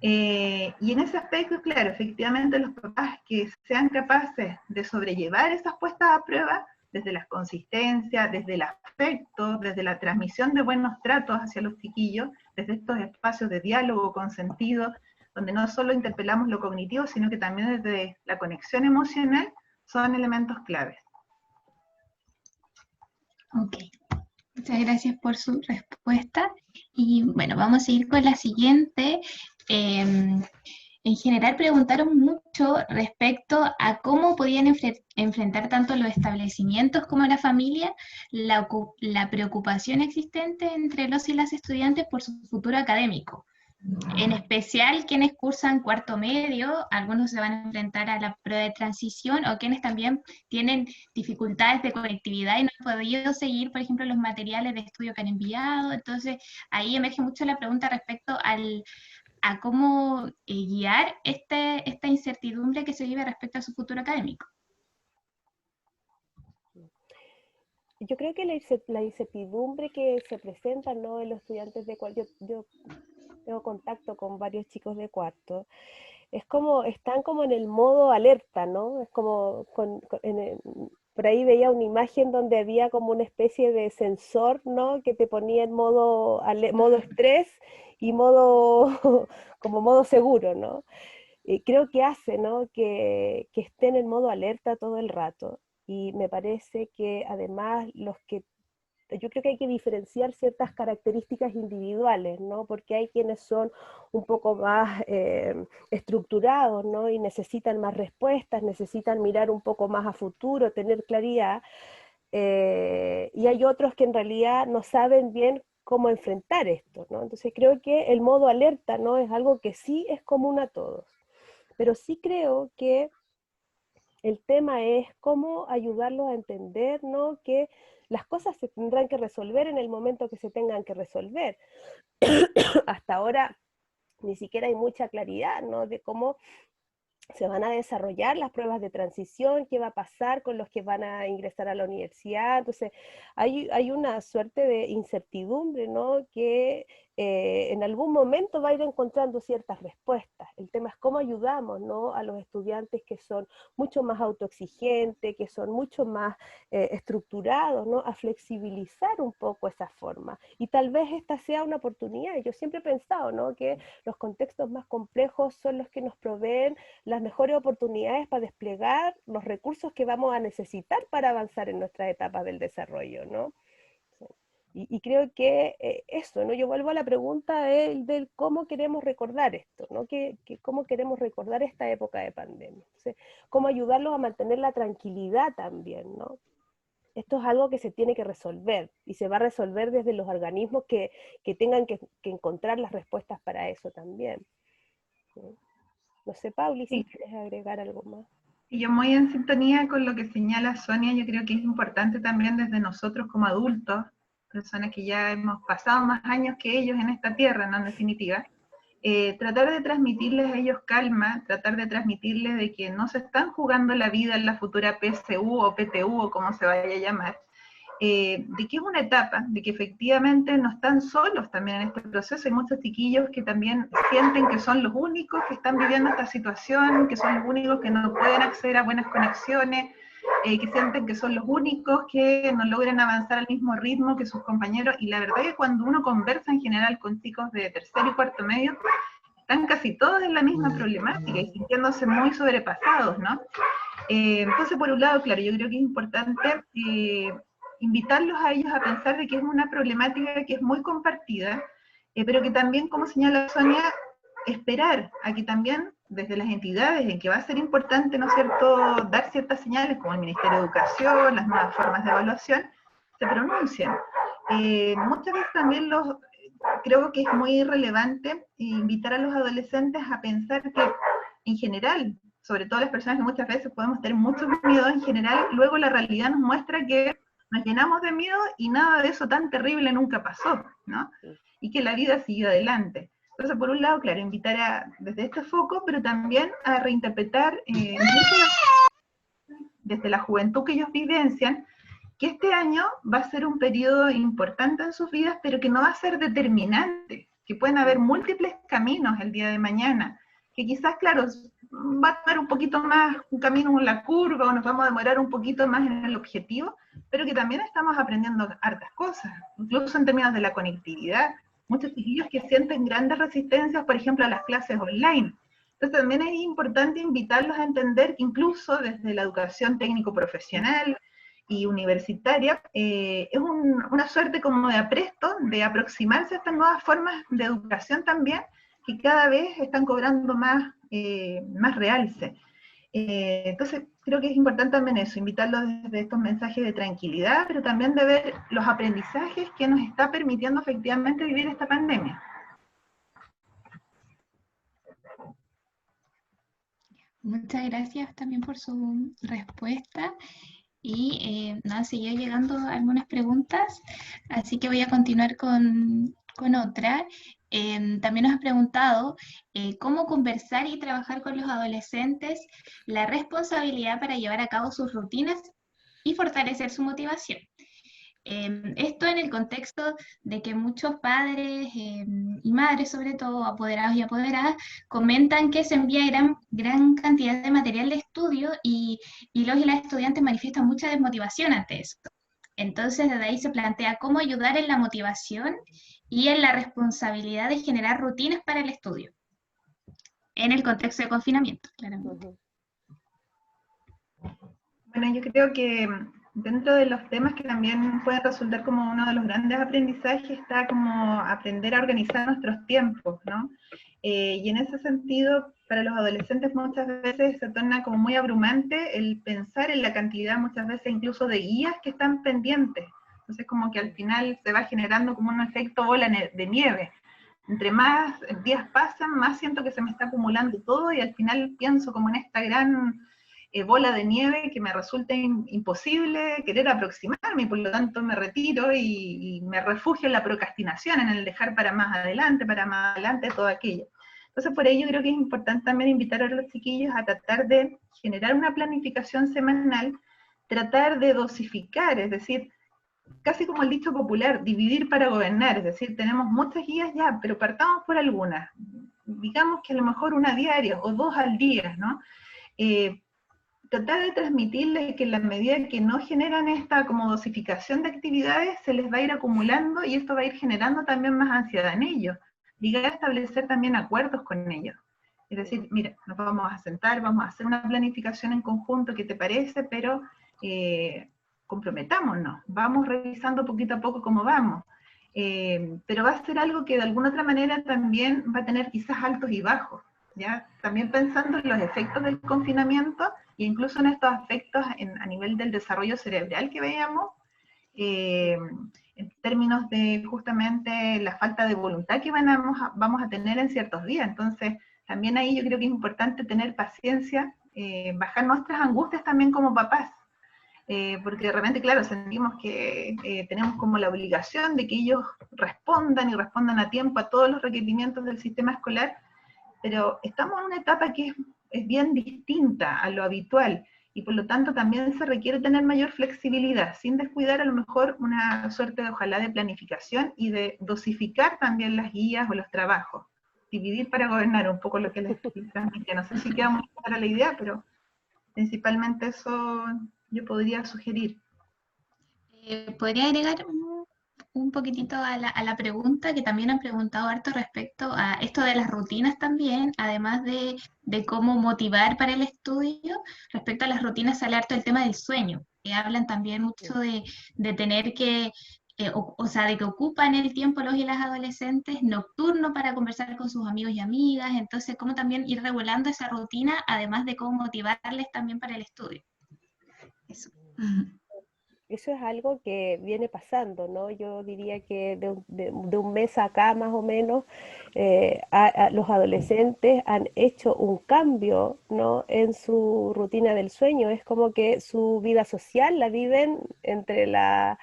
Y en ese aspecto, claro, efectivamente los papás que sean capaces de sobrellevar esas puestas a prueba, desde las consistencias, desde el afecto, desde la transmisión de buenos tratos hacia los chiquillos, desde estos espacios de diálogo consentido, donde no solo interpelamos lo cognitivo, sino que también desde la conexión emocional, son elementos claves. Ok, muchas gracias por su respuesta. Y bueno, vamos a seguir con la siguiente. En general preguntaron mucho respecto a cómo podían enfrentar tanto los establecimientos como la familia la preocupación existente entre los y las estudiantes por su futuro académico. En especial quienes cursan cuarto medio, algunos se van a enfrentar a la prueba de transición, o quienes también tienen dificultades de conectividad y no han podido seguir, por ejemplo, los materiales de estudio que han enviado. Entonces ahí emerge mucho la pregunta respecto a cómo guiar esta incertidumbre que se vive respecto a su futuro académico. Yo creo que la incertidumbre que se presenta, ¿no?, en los estudiantes de cuarto, yo tengo contacto con varios chicos de cuarto, es como, están como en el modo alerta, ¿no? Es como, por ahí veía una imagen donde había como una especie de sensor, ¿no?, que te ponía en modo estrés y como modo seguro, ¿no? Creo que hace, ¿no?, que estén en modo alerta todo el rato. Y me parece que además yo creo que hay que diferenciar ciertas características individuales, ¿no? Porque hay quienes son un poco más estructurados, ¿no?, y necesitan más respuestas, necesitan mirar un poco más a futuro, tener claridad, y hay otros que en realidad no saben bien cómo enfrentar esto, ¿no? Entonces creo que el modo alerta, ¿no?, es algo que sí es común a todos, pero sí creo que el tema es cómo ayudarlos a entender, ¿no?, que las cosas se tendrán que resolver en el momento que se tengan que resolver. Hasta ahora ni siquiera hay mucha claridad, ¿no?, de cómo se van a desarrollar las pruebas de transición, qué va a pasar con los que van a ingresar a la universidad. Entonces hay una suerte de incertidumbre, ¿no?, que en algún momento va a ir encontrando ciertas respuestas. El tema es cómo ayudamos, ¿no?, a los estudiantes que son mucho más autoexigentes, que son mucho más estructurados, ¿no?, a flexibilizar un poco esa forma. Y tal vez esta sea una oportunidad. Yo siempre he pensado, ¿no?, que los contextos más complejos son los que nos proveen las mejores oportunidades para desplegar los recursos que vamos a necesitar para avanzar en nuestras etapas del desarrollo, ¿no? Y creo que eso, ¿no? Yo vuelvo a la pregunta del cómo queremos recordar esto, ¿no? Cómo queremos recordar esta época de pandemia. Entonces, cómo ayudarlos a mantener la tranquilidad también, ¿no? Esto es algo que se tiene que resolver, y se va a resolver desde los organismos que tengan que encontrar las respuestas para eso también, ¿no? No sé, Pauli, si quieres agregar algo más. Y yo muy en sintonía con lo que señala Sonia. Yo creo que es importante también desde nosotros como adultos, personas que ya hemos pasado más años que ellos en esta tierra, ¿no?, en definitiva, tratar de transmitirles a ellos calma, tratar de transmitirles de que no se están jugando la vida en la futura PSU o PTU o como se vaya a llamar, de que es una etapa, de que efectivamente no están solos también en este proceso. Hay muchos chiquillos que también sienten que son los únicos que están viviendo esta situación, que son los únicos que no pueden acceder a buenas conexiones, que sienten que son los únicos que no logran avanzar al mismo ritmo que sus compañeros, y la verdad es que cuando uno conversa en general con chicos de tercero y cuarto medio, están casi todos en la misma problemática y sintiéndose muy sobrepasados, ¿no? Entonces, por un lado, claro, yo creo que es importante invitarlos a ellos a pensar de que es una problemática que es muy compartida, pero que también, como señala Sonia, esperar a que también desde las entidades en que va a ser importante, ¿no es cierto?, dar ciertas señales, como el Ministerio de Educación, las nuevas formas de evaluación, se pronuncien. Muchas veces también creo que es muy relevante invitar a los adolescentes a pensar que, en general, sobre todo las personas que muchas veces podemos tener mucho miedo en general, luego la realidad nos muestra que nos llenamos de miedo y nada de eso tan terrible nunca pasó, ¿no? Y que la vida siguió adelante. Entonces, por un lado, claro, invitar desde este foco, pero también a reinterpretar desde la juventud que ellos vivencian, que este año va a ser un periodo importante en sus vidas, pero que no va a ser determinante, que pueden haber múltiples caminos el día de mañana, que quizás, claro, va a tomar un poquito más un camino en la curva, o nos vamos a demorar un poquito más en el objetivo, pero que también estamos aprendiendo hartas cosas, incluso en términos de la conectividad. Muchos chiquillos que sienten grandes resistencias, por ejemplo, a las clases online. Entonces también es importante invitarlos a entender que incluso desde la educación técnico-profesional y universitaria, es una suerte como de apresto, de aproximarse a estas nuevas formas de educación también, que cada vez están cobrando más realce. Entonces creo que es importante también eso, invitarlos desde estos mensajes de tranquilidad, pero también de ver los aprendizajes que nos está permitiendo efectivamente vivir esta pandemia. Muchas gracias también por su respuesta. Y nada, seguía llegando algunas preguntas, así que voy a continuar con otra. También nos ha preguntado cómo conversar y trabajar con los adolescentes la responsabilidad para llevar a cabo sus rutinas y fortalecer su motivación. Esto en el contexto de que muchos padres y madres, sobre todo apoderados y apoderadas, comentan que se envía gran cantidad de material de estudio y los y las estudiantes manifiestan mucha desmotivación ante esto. Entonces desde ahí se plantea cómo ayudar en la motivación y en la responsabilidad de generar rutinas para el estudio, en el contexto de confinamiento, claramente. Bueno, yo creo que dentro de los temas que también pueden resultar como uno de los grandes aprendizajes está como aprender a organizar nuestros tiempos, ¿no? Y en ese sentido, para los adolescentes muchas veces se torna como muy abrumante el pensar en la cantidad muchas veces incluso de guías que están pendientes. Entonces como que al final se va generando como un efecto bola de nieve. Entre más días pasan, más siento que se me está acumulando todo y al final pienso como en esta gran bola de nieve que me resulta imposible querer aproximarme y por lo tanto me retiro y me refugio en la procrastinación, en el dejar para más adelante todo aquello. Entonces por ello creo que es importante también invitar a los chiquillos a tratar de generar una planificación semanal, tratar de dosificar, es decir, casi como el dicho popular, dividir para gobernar, es decir, tenemos muchas guías ya, pero partamos por algunas, digamos que a lo mejor una diaria o 2 al día, ¿no? Tratar de transmitirles que en la medida que no generan esta como dosificación de actividades, se les va a ir acumulando y esto va a ir generando también más ansiedad en ellos. Llegar a establecer también acuerdos con ellos. Es decir, mira, nos vamos a sentar, vamos a hacer una planificación en conjunto, ¿qué te parece? Pero comprometámonos, vamos revisando poquito a poco cómo vamos. Pero va a ser algo que de alguna otra manera también va a tener quizás altos y bajos, ¿ya? También pensando en los efectos del confinamiento, e incluso en estos aspectos a nivel del desarrollo cerebral que veíamos, en términos de justamente la falta de voluntad que vamos a tener en ciertos días. Entonces, también ahí yo creo que es importante tener paciencia, bajar nuestras angustias también como papás, porque de repente, claro, sentimos que tenemos como la obligación de que ellos respondan y respondan a tiempo a todos los requerimientos del sistema escolar, pero estamos en una etapa que es bien distinta a lo habitual, y por lo tanto también se requiere tener mayor flexibilidad, sin descuidar a lo mejor una suerte de ojalá de planificación y de dosificar también las guías o los trabajos. Dividir para gobernar, un poco lo que les transmitía. No sé si queda muy clara la idea, pero principalmente eso yo podría sugerir. Podría agregar un poquitito a la pregunta, que también han preguntado harto respecto a esto de las rutinas también, además de cómo motivar para el estudio. Respecto a las rutinas sale harto el tema del sueño, que hablan también mucho de tener que, o sea, de que ocupan el tiempo los y las adolescentes nocturno para conversar con sus amigos y amigas. Entonces cómo también ir regulando esa rutina, además de cómo motivarles también para el estudio. Eso. eso es algo que viene pasando, ¿no? Yo diría que de un mes acá más o menos, los adolescentes han hecho un cambio, ¿no? En su rutina del sueño. Es como que su vida social la viven entre las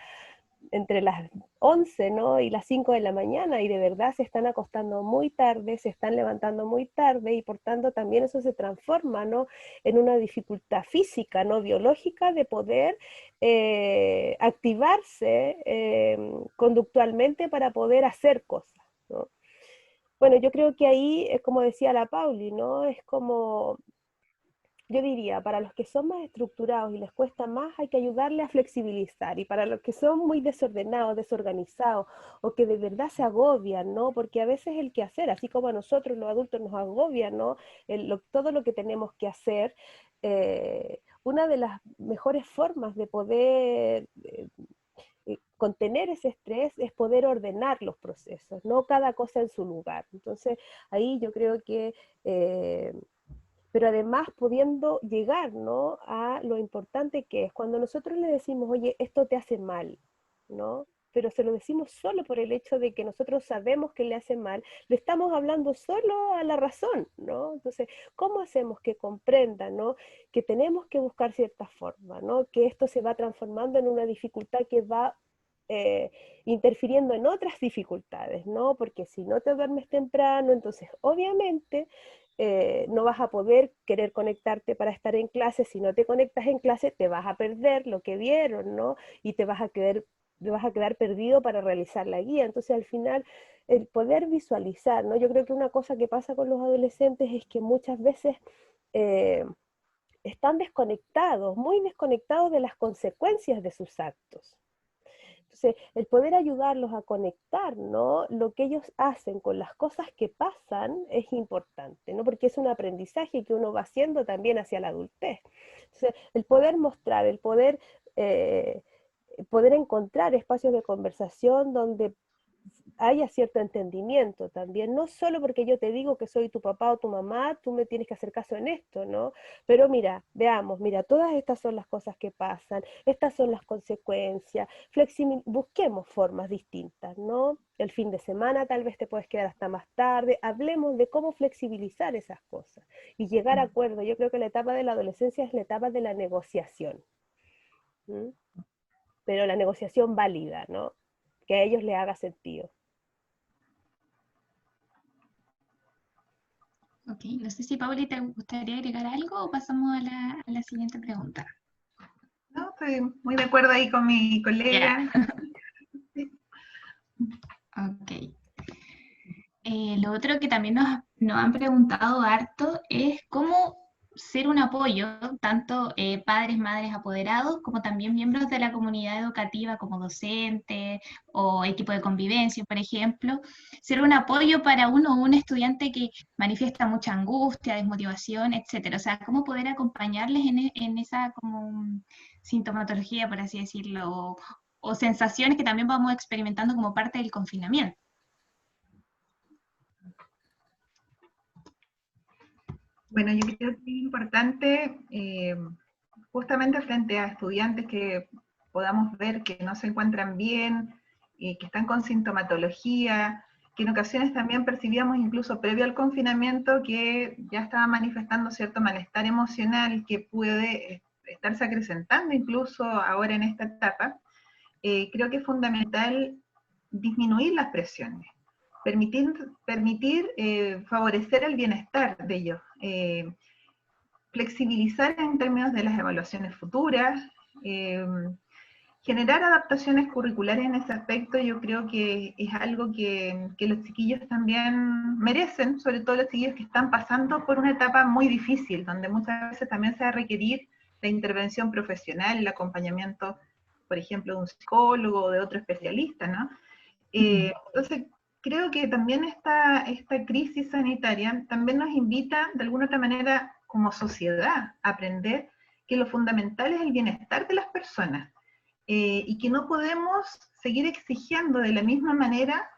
11, ¿no? y las 5 de la mañana, y de verdad se están acostando muy tarde, se están levantando muy tarde, y por tanto también eso se transforma, ¿no? en una dificultad física, ¿no? biológica, de poder activarse conductualmente para poder hacer cosas, ¿no? Bueno, yo creo que ahí, es como decía la Pauli, ¿no? Es como, yo diría, para los que son más estructurados y les cuesta más, hay que ayudarle a flexibilizar. Y para los que son muy desordenados, desorganizados, o que de verdad se agobian, ¿no? Porque a veces el quehacer, así como a nosotros los adultos nos agobia, ¿no? Todo lo que tenemos que hacer, una de las mejores formas de poder contener ese estrés es poder ordenar los procesos, no cada cosa en su lugar. Entonces, ahí yo creo que... pero además pudiendo llegar, ¿no? a lo importante que es cuando nosotros le decimos, oye, esto te hace mal, ¿no? Pero se lo decimos solo por el hecho de que nosotros sabemos que le hace mal, le estamos hablando solo a la razón, ¿no? Entonces, ¿cómo hacemos que comprendan, ¿no? que tenemos que buscar cierta forma, ¿no? que esto se va transformando en una dificultad que va interfiriendo en otras dificultades, ¿no? Porque si no te duermes temprano, entonces obviamente no vas a poder querer conectarte para estar en clase. Si no te conectas en clase, te vas a perder lo que vieron, ¿no? Y te vas a quedar perdido para realizar la guía. Entonces, al final, el poder visualizar, ¿no? Yo creo que una cosa que pasa con los adolescentes es que muchas veces están desconectados, muy desconectados de las consecuencias de sus actos. Entonces, el poder ayudarlos a conectar, ¿no? lo que ellos hacen con las cosas que pasan es importante, ¿no? porque es un aprendizaje que uno va haciendo también hacia la adultez. Entonces, el poder mostrar, el poder encontrar espacios de conversación donde haya cierto entendimiento también, no solo porque yo te digo que soy tu papá o tu mamá, tú me tienes que hacer caso en esto, ¿no? Pero mira, veamos, mira, todas estas son las cosas que pasan, estas son las consecuencias, busquemos formas distintas, ¿no? El fin de semana tal vez te puedes quedar hasta más tarde, hablemos de cómo flexibilizar esas cosas y llegar a acuerdos. Yo creo que la etapa de la adolescencia es la etapa de la negociación, ¿sí? Pero la negociación válida, ¿no? Que a ellos les haga sentido. Ok, no sé si Pauli te gustaría agregar algo o pasamos a la siguiente pregunta. No, estoy muy de acuerdo ahí con mi colega. Ok. Lo otro que también nos han preguntado harto es cómo ser un apoyo, tanto padres, madres, apoderados, como también miembros de la comunidad educativa como docentes o equipo de convivencia, por ejemplo, ser un apoyo para uno o un estudiante que manifiesta mucha angustia, desmotivación, etcétera. O sea, cómo poder acompañarles en esa como sintomatología, por así decirlo, o sensaciones que también vamos experimentando como parte del confinamiento. Bueno, yo creo que es importante, justamente frente a estudiantes que podamos ver que no se encuentran bien, que están con sintomatología, que en ocasiones también percibíamos incluso previo al confinamiento que ya estaba manifestando cierto malestar emocional que puede estarse acrecentando incluso ahora en esta etapa. Creo que es fundamental disminuir las presiones, permitir favorecer el bienestar de ellos, flexibilizar en términos de las evaluaciones futuras, generar adaptaciones curriculares en ese aspecto. Yo creo que es algo que los chiquillos también merecen, sobre todo los chiquillos que están pasando por una etapa muy difícil, donde muchas veces también se va a requerir la intervención profesional, el acompañamiento, por ejemplo, de un psicólogo o de otro especialista, ¿no? Entonces, creo que también esta crisis sanitaria también nos invita, de alguna otra manera, como sociedad, a aprender que lo fundamental es el bienestar de las personas, y que no podemos seguir exigiendo de la misma manera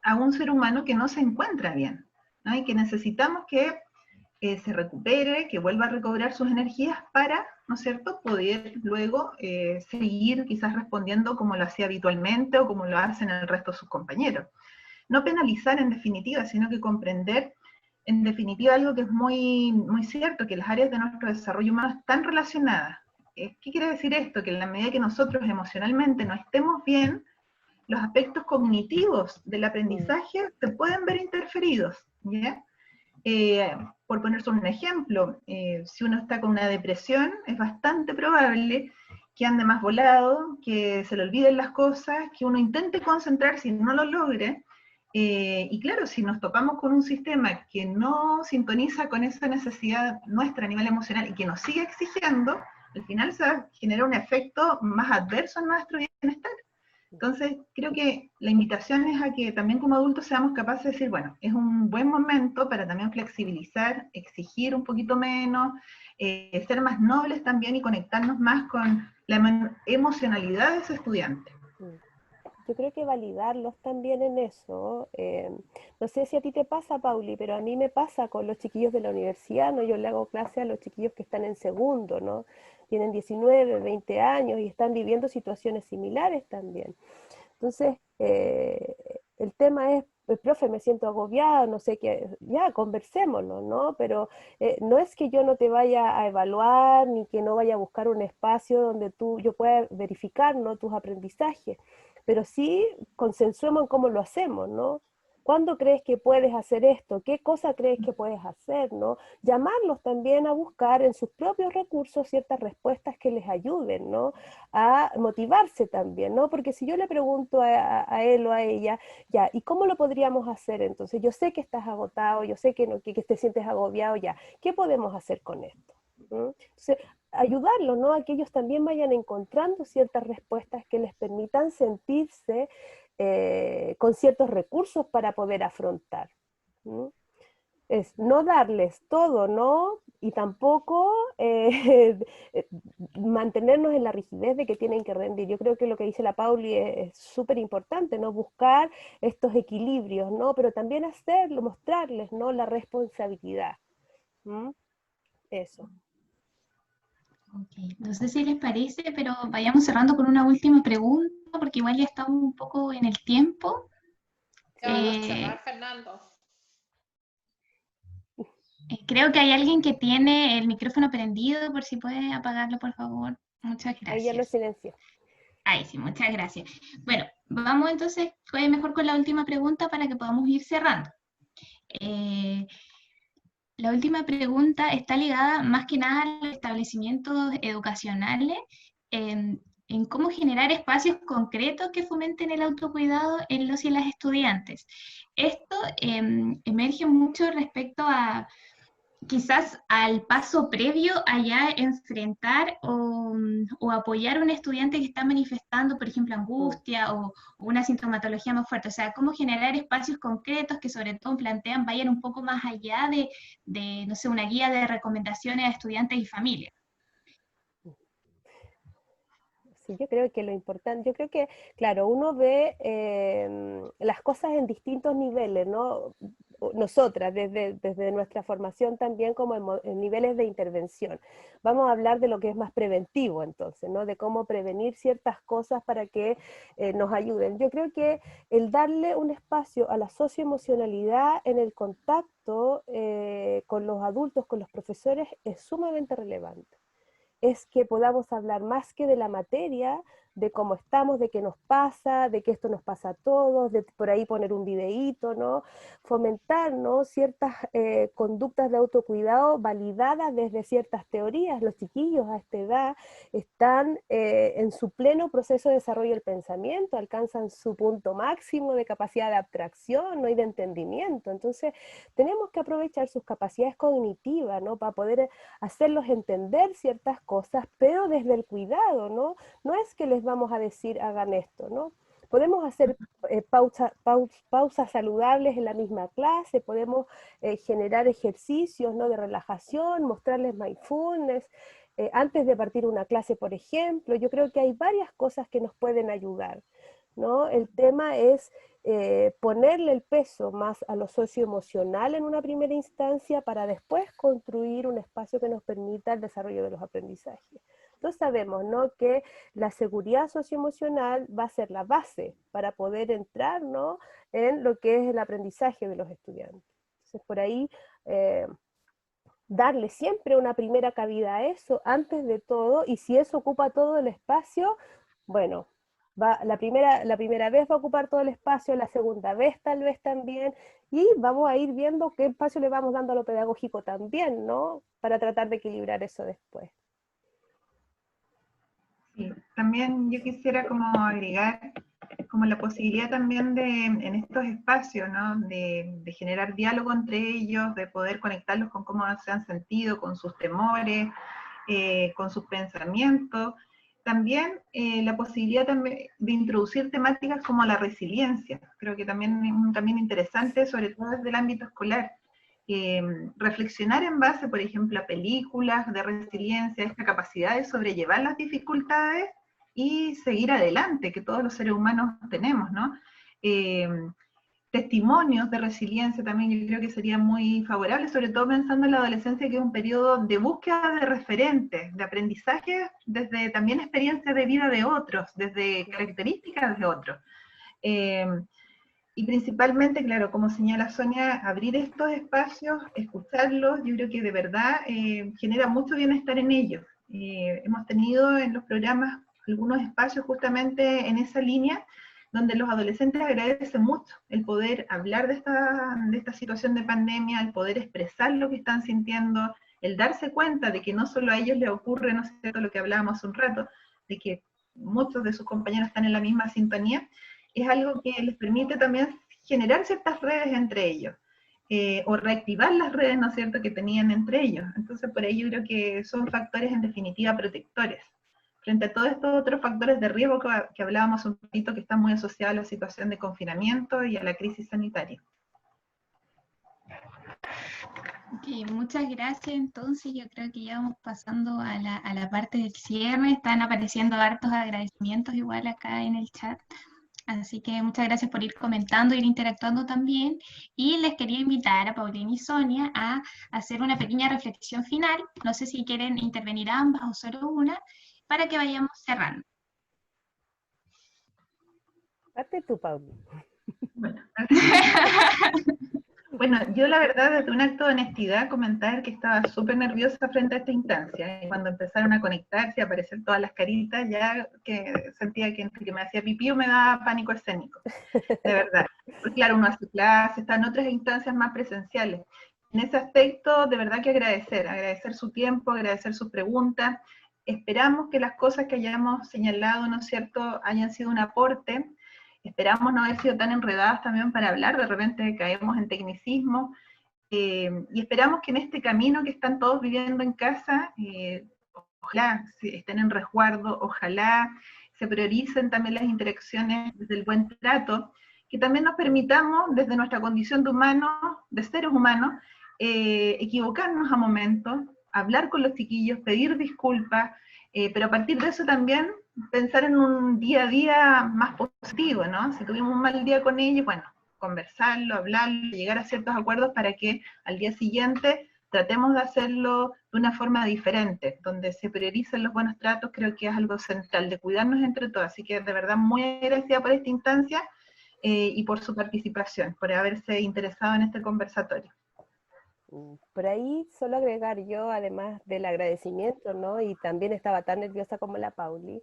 a un ser humano que no se encuentra bien, ¿no? Y que necesitamos que se recupere, que vuelva a recobrar sus energías para ¿no es cierto?, poder luego seguir quizás respondiendo como lo hacía habitualmente o como lo hacen el resto de sus compañeros. No penalizar en definitiva, sino que comprender en definitiva algo que es muy, muy cierto, que las áreas de nuestro desarrollo humano están relacionadas. ¿Qué quiere decir esto? Que en la medida que nosotros emocionalmente no estemos bien, los aspectos cognitivos del aprendizaje se pueden ver interferidos, ¿ya? Por ponerse un ejemplo, si uno está con una depresión, es bastante probable que ande más volado, que se le olviden las cosas, que uno intente concentrarse y no lo logre. Y claro, si nos topamos con un sistema que no sintoniza con esa necesidad nuestra a nivel emocional y que nos sigue exigiendo, al final se va a generar un efecto más adverso en nuestro bienestar. Entonces, creo que la invitación es a que también como adultos seamos capaces de decir, bueno, es un buen momento para también flexibilizar, exigir un poquito menos, ser más nobles también y conectarnos más con la emocionalidad de ese estudiante. Yo creo que validarlos también en eso. No sé si a ti te pasa, Pauli, pero a mí me pasa con los chiquillos de la universidad, ¿no? Yo le hago clase a los chiquillos que están en segundo, ¿no? Tienen 19, 20 años y están viviendo situaciones similares también. Entonces, el tema es, profe, me siento agobiado, no sé qué, ya, conversémoslo, ¿no? Pero no es que yo no te vaya a evaluar, ni que no vaya a buscar un espacio donde yo pueda verificar, ¿no?, tus aprendizajes, pero sí consensuemos en cómo lo hacemos, ¿no? ¿Cuándo crees que puedes hacer esto? ¿Qué cosa crees que puedes hacer, ¿no? Llamarlos también a buscar en sus propios recursos ciertas respuestas que les ayuden, ¿no? A motivarse también, ¿no? Porque si yo le pregunto a él o a ella, ya, ¿y cómo lo podríamos hacer? Entonces, yo sé que estás agotado, yo sé que te sientes agobiado, ya, ¿qué podemos hacer con esto? ¿Mm? Entonces, ayudarlos, ¿no? A que ellos también vayan encontrando ciertas respuestas que les permitan sentirse con ciertos recursos para poder afrontar. ¿Mm? Es no darles todo, ¿no? Y tampoco mantenernos en la rigidez de que tienen que rendir. Yo creo que lo que dice la Pauli es súper importante, ¿no? Buscar estos equilibrios, ¿no? Pero también hacerlo, mostrarles, ¿no?, la responsabilidad. ¿Mm? Eso. Ok, no sé si les parece, pero vayamos cerrando con una última pregunta, porque igual ya estamos un poco en el tiempo. Vamos a cerrar, Fernando. Creo que hay alguien que tiene el micrófono prendido, por si puede apagarlo, por favor. Muchas gracias. Ahí ya lo silencio. Ahí sí, muchas gracias. Bueno, vamos entonces mejor con la última pregunta para que podamos ir cerrando. La última pregunta está ligada más que nada a los establecimientos educacionales, en cómo generar espacios concretos que fomenten el autocuidado en los y las estudiantes. Esto emerge mucho respecto a quizás al paso previo a ya enfrentar o apoyar a un estudiante que está manifestando, por ejemplo, angustia o una sintomatología más fuerte. O sea, cómo generar espacios concretos que sobre todo vayan un poco más allá de no sé, una guía de recomendaciones a estudiantes y familias. Sí, yo creo que lo importante, yo creo que, claro, uno ve las cosas en distintos niveles, ¿no? Nosotras, desde nuestra formación también como en niveles de intervención. Vamos a hablar de lo que es más preventivo entonces, ¿no? De cómo prevenir ciertas cosas para que nos ayuden. Yo creo que el darle un espacio a la socioemocionalidad en el contacto con los adultos, con los profesores, es sumamente relevante. Es que podamos hablar más que de la materia, de cómo estamos, de qué nos pasa, de que esto nos pasa a todos, de por ahí poner un videíto, ¿no? Fomentar, ¿no?, ciertas conductas de autocuidado validadas desde ciertas teorías. Los chiquillos a esta edad están en su pleno proceso de desarrollo del pensamiento, alcanzan su punto máximo de capacidad de abstracción, ¿no?, y de entendimiento. Entonces, tenemos que aprovechar sus capacidades cognitivas, ¿no?, para poder hacerlos entender ciertas cosas, pero desde el cuidado, ¿no? No es que les vamos a decir hagan esto, ¿no? Podemos hacer pausas saludables en la misma clase, podemos generar ejercicios, ¿no?, de relajación, mostrarles mindfulness, antes de partir una clase, por ejemplo. Yo creo que hay varias cosas que nos pueden ayudar, ¿no? El tema es ponerle el peso más a lo socioemocional en una primera instancia para después construir un espacio que nos permita el desarrollo de los aprendizajes. Entonces sabemos, ¿no?, que la seguridad socioemocional va a ser la base para poder entrar, ¿no?, en lo que es el aprendizaje de los estudiantes. Entonces por ahí darle siempre una primera cabida a eso antes de todo, y si eso ocupa todo el espacio, bueno, la primera vez va a ocupar todo el espacio, la segunda vez tal vez también, y vamos a ir viendo qué espacio le vamos dando a lo pedagógico también, ¿no?, para tratar de equilibrar eso después. Sí, también yo quisiera como agregar como la posibilidad también de, en estos espacios, ¿no?, de generar diálogo entre ellos, de poder conectarlos con cómo se han sentido, con sus temores, con sus pensamientos. También la posibilidad también de introducir temáticas como la resiliencia. Creo que también es un camino interesante, sobre todo desde el ámbito escolar. Reflexionar en base, por ejemplo, a películas de resiliencia, esta capacidad de sobrellevar las dificultades y seguir adelante, que todos los seres humanos tenemos, ¿no? Testimonios de resiliencia también yo creo que sería muy favorable, sobre todo pensando en la adolescencia, que es un periodo de búsqueda de referentes, de aprendizaje, desde también experiencias de vida de otros, desde características de otros. Y principalmente, claro, como señala Sonia, abrir estos espacios, escucharlos, yo creo que de verdad genera mucho bienestar en ellos. Hemos tenido en los programas algunos espacios justamente en esa línea, donde los adolescentes agradecen mucho el poder hablar de esta situación de pandemia, el poder expresar lo que están sintiendo, el darse cuenta de que no solo a ellos les ocurre, ¿no es cierto?, lo que hablábamos hace un rato, de que muchos de sus compañeros están en la misma sintonía, es algo que les permite también generar ciertas redes entre ellos, o reactivar las redes, ¿no es cierto?, que tenían entre ellos. Entonces, por ahí yo creo que son factores en definitiva protectores, frente a todos estos otros factores de riesgo que hablábamos un poquito, que están muy asociados a la situación de confinamiento y a la crisis sanitaria. Ok, muchas gracias. Entonces yo creo que ya vamos pasando a la parte del cierre. Están apareciendo hartos agradecimientos igual acá en el chat. Así que muchas gracias por ir comentando, ir interactuando también. Y les quería invitar a Paulina y Sonia a hacer una pequeña reflexión final. No sé si quieren intervenir ambas o solo una, para que vayamos cerrando. Parte tú, Paulina. Bueno, yo la verdad, desde un acto de honestidad, comentar que estaba súper nerviosa frente a esta instancia. Y cuando empezaron a conectarse y a aparecer todas las caritas, ya que sentía que entre que me hacía pipí o me daba pánico escénico. De verdad. Porque claro, uno hace clases, está en otras instancias más presenciales. En ese aspecto, de verdad que agradecer su tiempo, agradecer sus preguntas. Esperamos que las cosas que hayamos señalado, ¿no es cierto?, hayan sido un aporte. Esperamos no haber sido tan enredadas también para hablar, de repente caemos en tecnicismo, y esperamos que en este camino que están todos viviendo en casa, ojalá estén en resguardo, ojalá se prioricen también las interacciones desde el buen trato, que también nos permitamos, desde nuestra condición de humanos, de seres humanos, equivocarnos a momentos, hablar con los chiquillos, pedir disculpas, pero a partir de eso también pensar en un día a día más positivo, ¿no? Si tuvimos un mal día con ellos, bueno, conversarlo, hablarlo, llegar a ciertos acuerdos para que al día siguiente tratemos de hacerlo de una forma diferente, donde se prioricen los buenos tratos. Creo que es algo central, de cuidarnos entre todos. Así que de verdad muy agradecida por esta instancia y por su participación, por haberse interesado en este conversatorio. Por ahí solo agregar yo, además del agradecimiento, ¿no?, y también estaba tan nerviosa como la Pauli,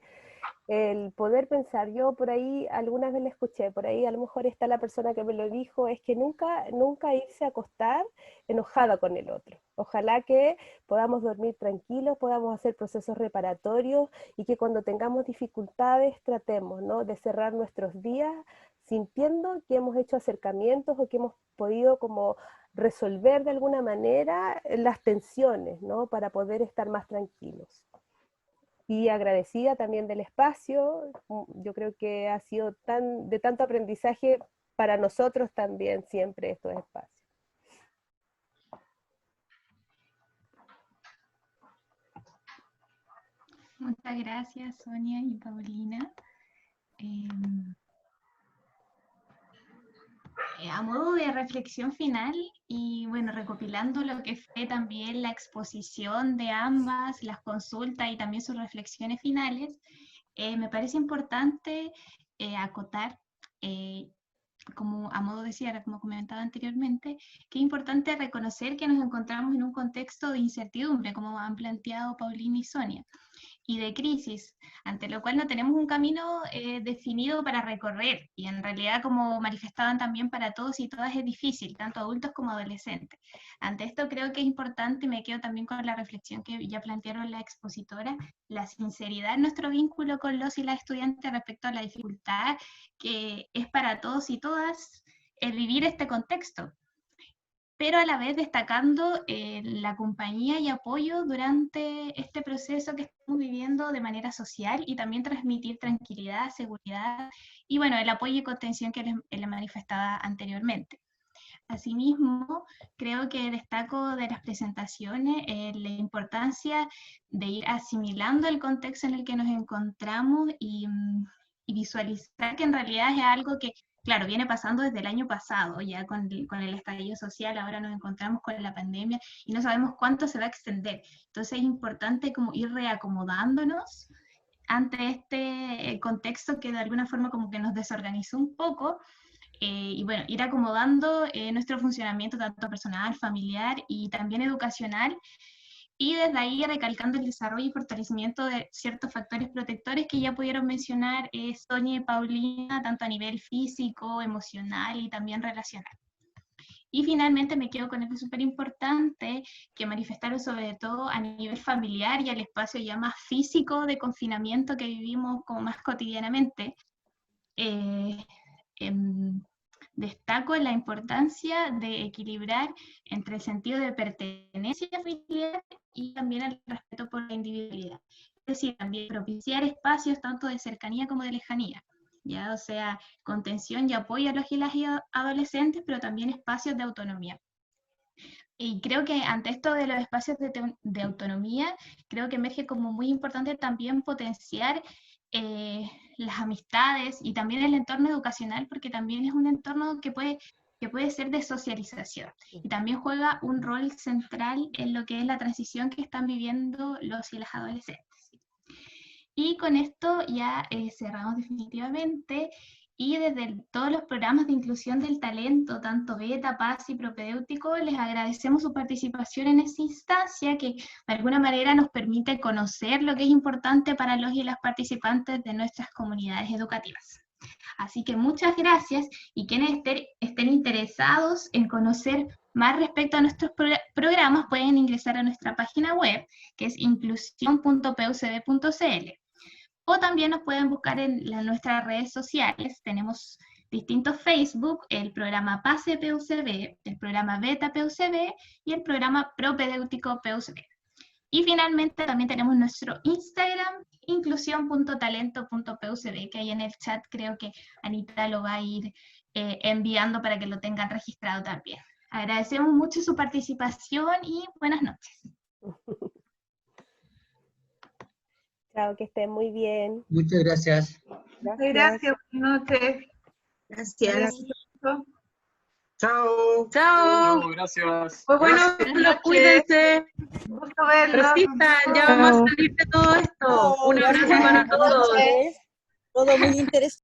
el poder pensar, yo por ahí alguna vez le escuché, por ahí a lo mejor está la persona que me lo dijo, es que nunca irse a acostar enojada con el otro. Ojalá que podamos dormir tranquilos, podamos hacer procesos reparatorios, y que cuando tengamos dificultades tratemos, ¿no?, de cerrar nuestros días sintiendo que hemos hecho acercamientos o que hemos podido como resolver de alguna manera las tensiones, ¿no?, para poder estar más tranquilos. Y agradecida también del espacio. Yo creo que ha sido de tanto aprendizaje para nosotros también siempre estos espacios. Muchas gracias, Sonia y Paulina. A modo de reflexión final y bueno, recopilando lo que fue también la exposición de ambas, las consultas y también sus reflexiones finales, me parece importante acotar, como a modo de cierre, como comentaba anteriormente, que es importante reconocer que nos encontramos en un contexto de incertidumbre, como han planteado Paulina y Sonia, y de crisis, ante lo cual no tenemos un camino definido para recorrer, y en realidad, como manifestaban también, para todos y todas es difícil, tanto adultos como adolescentes. Ante esto creo que es importante, y me quedo también con la reflexión que ya plantearon la expositora, la sinceridad en nuestro vínculo con los y las estudiantes respecto a la dificultad que es para todos y todas el vivir este contexto, pero a la vez destacando la compañía y apoyo durante este proceso que estamos viviendo de manera social y también transmitir tranquilidad, seguridad y bueno, el apoyo y contención que les manifestaba anteriormente. Asimismo, creo que destaco de las presentaciones la importancia de ir asimilando el contexto en el que nos encontramos y visualizar que en realidad es algo que, claro, viene pasando desde el año pasado, ya con el estallido social, ahora nos encontramos con la pandemia y no sabemos cuánto se va a extender. Entonces es importante como ir reacomodándonos ante este contexto que de alguna forma como que nos desorganizó un poco, y bueno, ir acomodando nuestro funcionamiento tanto personal, familiar y también educacional, y desde ahí recalcando el desarrollo y fortalecimiento de ciertos factores protectores que ya pudieron mencionar Sonia y Paulina, tanto a nivel físico, emocional y también relacional. Y finalmente me quedo con algo súper importante que manifestaron sobre todo a nivel familiar y al espacio ya más físico de confinamiento que vivimos como más cotidianamente. Destaco la importancia de equilibrar entre el sentido de pertenencia familiar y también el respeto por la individualidad. Es decir, también propiciar espacios tanto de cercanía como de lejanía, ¿ya? O sea, contención y apoyo a los y las adolescentes, pero también espacios de autonomía. Y creo que ante esto de los espacios de autonomía, creo que emerge como muy importante también potenciar las amistades y también el entorno educacional, porque también es un entorno que puede ser de socialización y también juega un rol central en lo que es la transición que están viviendo los y las adolescentes. Y con esto ya cerramos definitivamente, y desde todos los programas de inclusión del talento, tanto Beta, Paz y Propedéutico, les agradecemos su participación en esta instancia que de alguna manera nos permite conocer lo que es importante para los y las participantes de nuestras comunidades educativas. Así que muchas gracias, y quienes estén interesados en conocer más respecto a nuestros programas pueden ingresar a nuestra página web, que es inclusión.pucb.cl. O también nos pueden buscar en nuestras redes sociales. Tenemos distintos Facebook, el programa PASE PUCB, el programa Beta PUCB y el programa Propedéutico PUCB. Y finalmente también tenemos nuestro Instagram, inclusión.talento.pucb, que ahí en el chat creo que Anita lo va a ir enviando para que lo tengan registrado también. Agradecemos mucho su participación y buenas noches. Chao, que estén muy bien. Muchas gracias. Gracias, buenas noches. Gracias. Chao. Chao. Gracias. Pues bueno, cuídense. Gusto verlos. Resistan, ya vamos a salir de todo esto. Un abrazo para todos. Todo muy interesante.